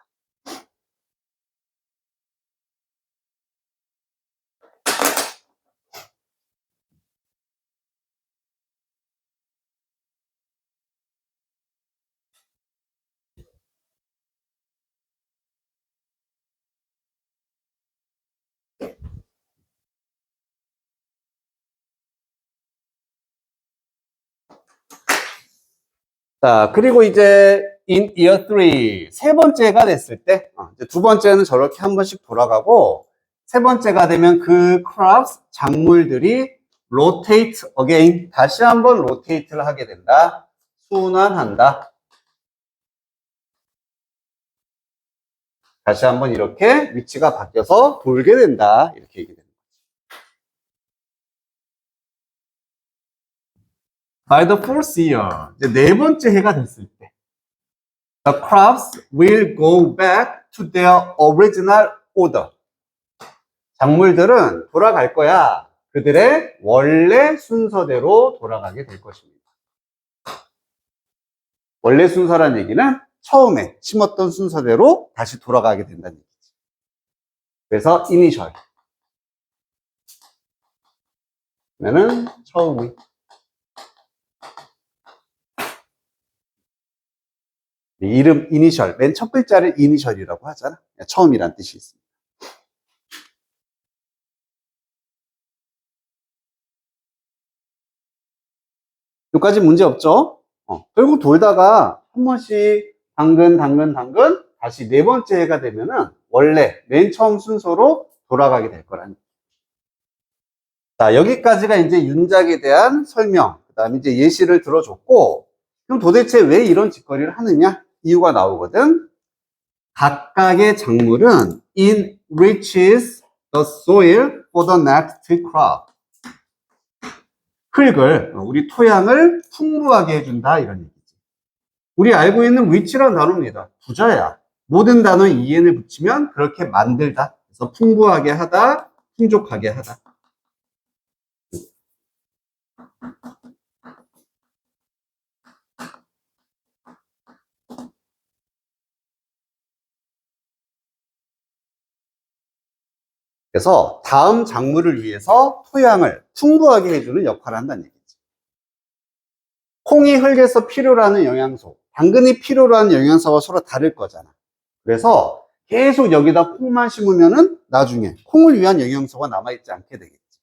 Speaker 1: 자, 그리고 이제 in year 3, 세 번째가 됐을 때, 이제 두 번째는 저렇게 한 번씩 돌아가고, 세 번째가 되면 그 crops, 작물들이 rotate again, 다시 한번 rotate를 하게 된다. 순환한다. 다시 한번 이렇게 위치가 바뀌어서 돌게 된다. 이렇게 얘기됩니다. By the fourth year, 이제 네 번째 해가 됐을 때, the crops will go back to their original order. 작물들은 돌아갈 거야. 그들의 원래 순서대로 돌아가게 될 것입니다. 원래 순서란 얘기는 처음에 심었던 순서대로 다시 돌아가게 된다는 얘기지. 그래서 initial. 그러면은 처음이. 이름 initial, 맨 첫 글자를 initial이라고 하잖아. 처음이란 뜻이 있습니다. 여기까지 문제 없죠? 결국 돌다가 한 번씩 당근 다시 네 번째 해가 되면은 원래 맨 처음 순서로 돌아가게 될 거라는. 자, 여기까지가 이제 윤작에 대한 설명, 그 다음에 이제 예시를 들어줬고, 그럼 도대체 왜 이런 짓거리를 하느냐? 이유가 나오거든. 각각의 작물은 enriches the soil for the next crop. 흙을, 우리 토양을 풍부하게 해준다, 이런 얘기지. 우리 알고 있는 위치란 단어입니다. 부자야. 모든 단어에 en을 붙이면 그렇게 만들다. 그래서 풍부하게 하다, 풍족하게 하다. 그래서 다음 작물을 위해서 토양을 풍부하게 해주는 역할을 한다는 얘기지. 콩이 흙에서 필요로 하는 영양소, 당근이 필요로 하는 영양소가 서로 다를 거잖아. 그래서 계속 여기다 콩만 심으면은 나중에 콩을 위한 영양소가 남아있지 않게 되겠지.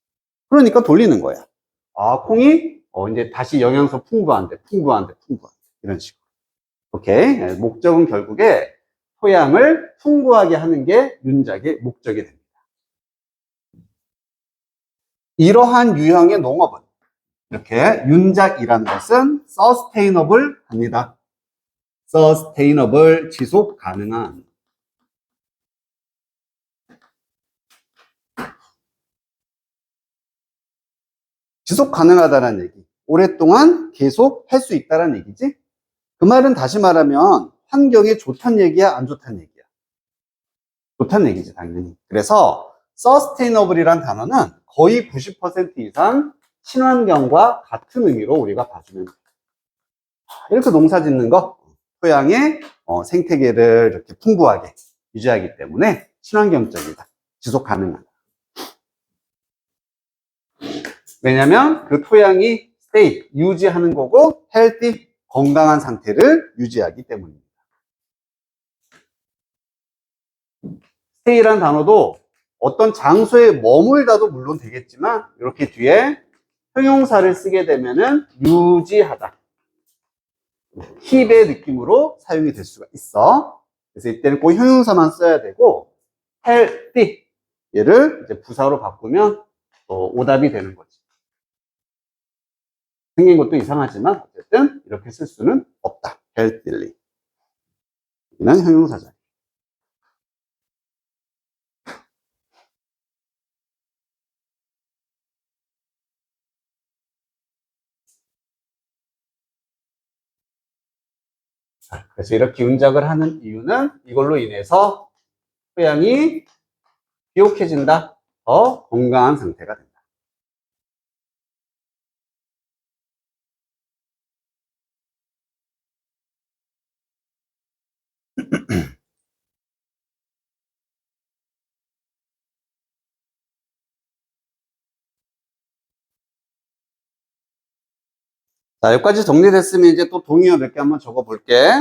Speaker 1: 그러니까 돌리는 거야. 아, 콩이 이제 다시 영양소 풍부한데. 이런 식으로. 오케이. 목적은 결국에 토양을 풍부하게 하는 게 윤작의 목적이 됩니다. 이러한 유형의 농업은 이렇게 윤작이라는 것은 sustainable 합니다. sustainable, 지속 가능한. 지속 가능하다는 얘기. 오랫동안 계속 할 수 있다는 얘기지. 그 말은 다시 말하면 환경에 좋다는 얘기야, 안 좋다는 얘기야? 좋다는 얘기지, 당연히. 그래서 sustainable이란 단어는 거의 90% 이상 친환경과 같은 의미로 우리가 봐주면 돼. 이렇게 농사 짓는 거, 토양의 생태계를 이렇게 풍부하게 유지하기 때문에 친환경적이다. 지속 가능하다. 왜냐면 그 토양이 stay, 유지하는 거고 healthy, 건강한 상태를 유지하기 때문입니다. stay란 단어도 어떤 장소에 머물다도 물론 되겠지만 이렇게 뒤에 형용사를 쓰게 되면은 유지하다, keep의 느낌으로 사용이 될 수가 있어. 그래서 이때는 꼭 형용사만 써야 되고 healthy 얘를 이제 부사로 바꾸면 오답이 되는 거지. 생긴 것도 이상하지만 어쨌든 이렇게 쓸 수는 없다. healthily 이는 형용사죠. 그래서 이렇게 운작을 하는 이유는 이걸로 인해서 토양이 비옥해진다. 더 건강한 상태가 된다. 자, 여기까지 정리됐으면 이제 또 동의어 몇 개 한번 적어볼게.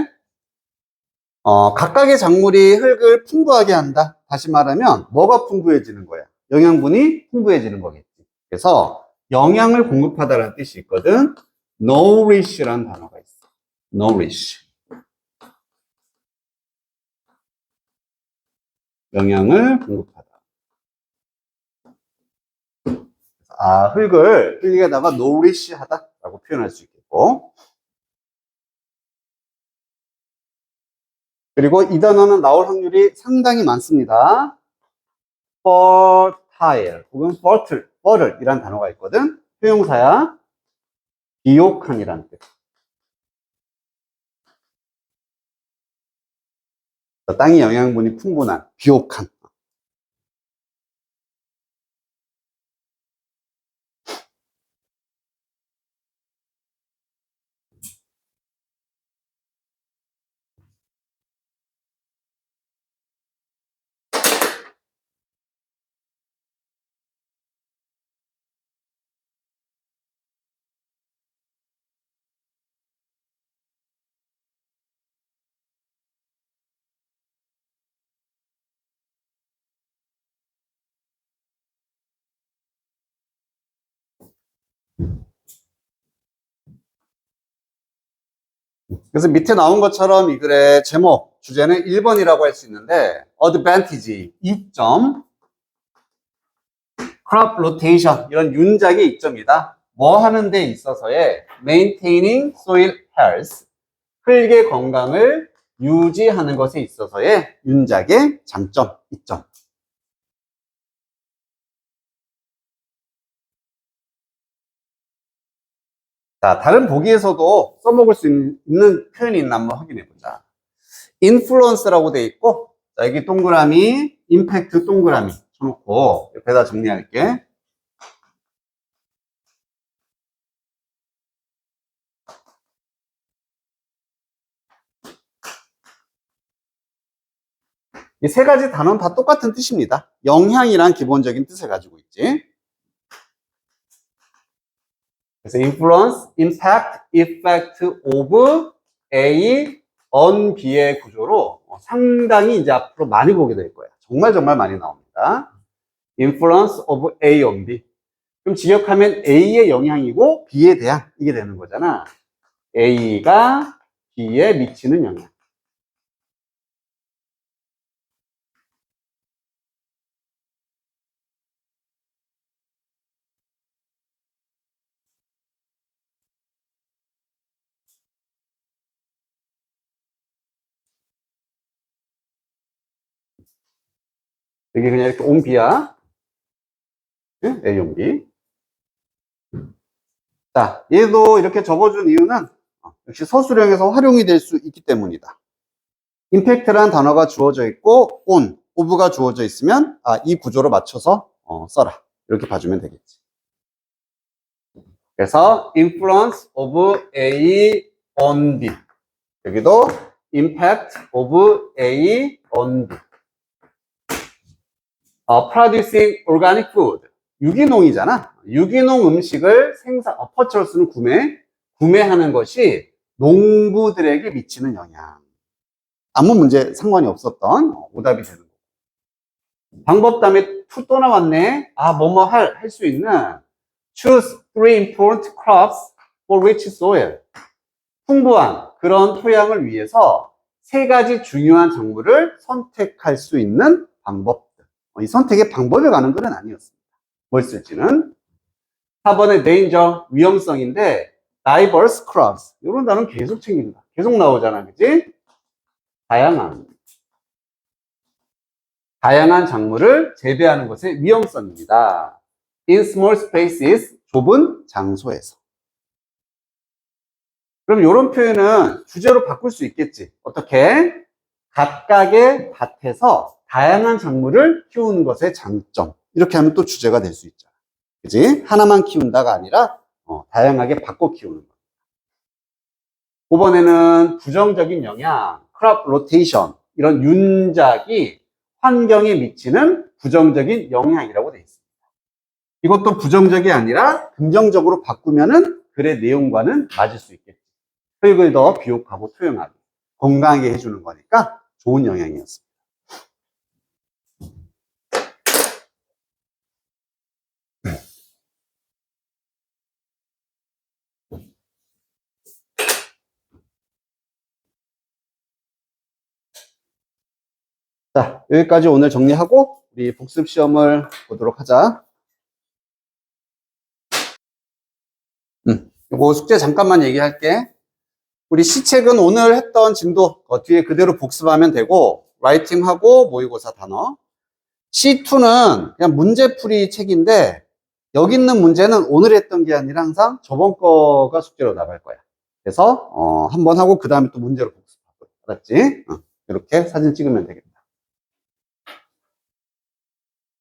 Speaker 1: 각각의 작물이 흙을 풍부하게 한다. 다시 말하면 뭐가 풍부해지는 거야? 영양분이 풍부해지는 거겠지. 그래서 영양을 공급하다라는 뜻이 있거든. nourish라는 단어가 있어. nourish. 영양을 공급하다. 흙을 흙에다가 nourish 하다라고 표현할 수 있겠고. 그리고 이 단어는 나올 확률이 상당히 많습니다. fertile 혹은 fertile 이란 단어가 있거든. 형용사야. 비옥한이란 뜻. 땅이 영양분이 풍부한, 비옥한. 그래서 밑에 나온 것처럼 이 글의 제목, 주제는 1번이라고 할 수 있는데 advantage, 이점, crop rotation 이런 윤작의 이점이다. 뭐 하는 데 있어서의 maintaining soil health, 흙의 건강을 유지하는 것에 있어서의 윤작의 장점, 이점. 자, 다른 보기에서도 써먹을 수 있는 표현이 있나 한번 확인해 보자. influence라고 돼 있고, 자, 여기 동그라미, impact 동그라미 쳐놓고 옆에다 정리할게. 이 세 가지 단어는 다 똑같은 뜻입니다. 영향이란 기본적인 뜻을 가지고 있지. 그래서 influence, impact, effect of A on B의 구조로 상당히 이제 앞으로 많이 보게 될 거예요. 정말 많이 나옵니다. influence of A on B. 그럼 직역하면 A의 영향이고 B에 대한 이게 되는 거잖아. A가 B에 미치는 영향. 여기 그냥 이렇게 on B야. A on B. 자, 얘도 이렇게 적어준 이유는 역시 서술형에서 활용이 될 수 있기 때문이다. 임팩트라는 단어가 주어져 있고 on, of가 주어져 있으면 이 구조로 맞춰서 써라. 이렇게 봐주면 되겠지. 그래서 influence of A on B. 여기도 impact of A on B. producing organic food. 유기농이잖아. 유기농 음식을 purchase는 구매하는 것이 농부들에게 미치는 영향. 아무 문제 상관이 없었던 오답이 되는 거예요. 방법 다음에 to 또 나왔네. 아, 뭐뭐 할 수 있는. Choose three important crops for rich soil. 풍부한 그런 토양을 위해서 세 가지 중요한 작물을 선택할 수 있는 방법들. 이 선택의 방법에 관한 건 아니었습니다. 뭘 쓸지는. 4번의 danger, 위험성인데 diverse crops. 이런 단어는 계속 챙깁니다. 계속 나오잖아. 그지? 다양한 작물을 재배하는 것의 위험성입니다. In small spaces, 좁은 장소에서. 그럼 이런 표현은 주제로 바꿀 수 있겠지. 어떻게? 각각의 밭에서 다양한 작물을 키우는 것의 장점. 이렇게 하면 또 주제가 될 수 있잖아. 그지? 하나만 키운다가 아니라 다양하게 바꿔 키우는 거. 5번에는 부정적인 영향, crop rotation, 이런 윤작이 환경에 미치는 부정적인 영향이라고 되어 있습니다. 이것도 부정적이 아니라 긍정적으로 바꾸면은 글의 내용과는 맞을 수 있겠지. 토익을 더 비옥하고 투영하게, 건강하게 해주는 거니까 좋은 영향이었습니다. 자, 여기까지 오늘 정리하고 우리 복습 시험을 보도록 하자. 이거 숙제 잠깐만 얘기할게. 우리 시책은 오늘 했던 진도 뒤에 그대로 복습하면 되고, 라이팅하고 모의고사 단어. C2는 그냥 문제풀이 책인데, 여기 있는 문제는 오늘 했던 게 아니라 항상 저번 거가 숙제로 나갈 거야. 그래서 한번 하고 그 다음에 또 문제로 복습하고. 알았지? 이렇게 사진 찍으면 되겠다.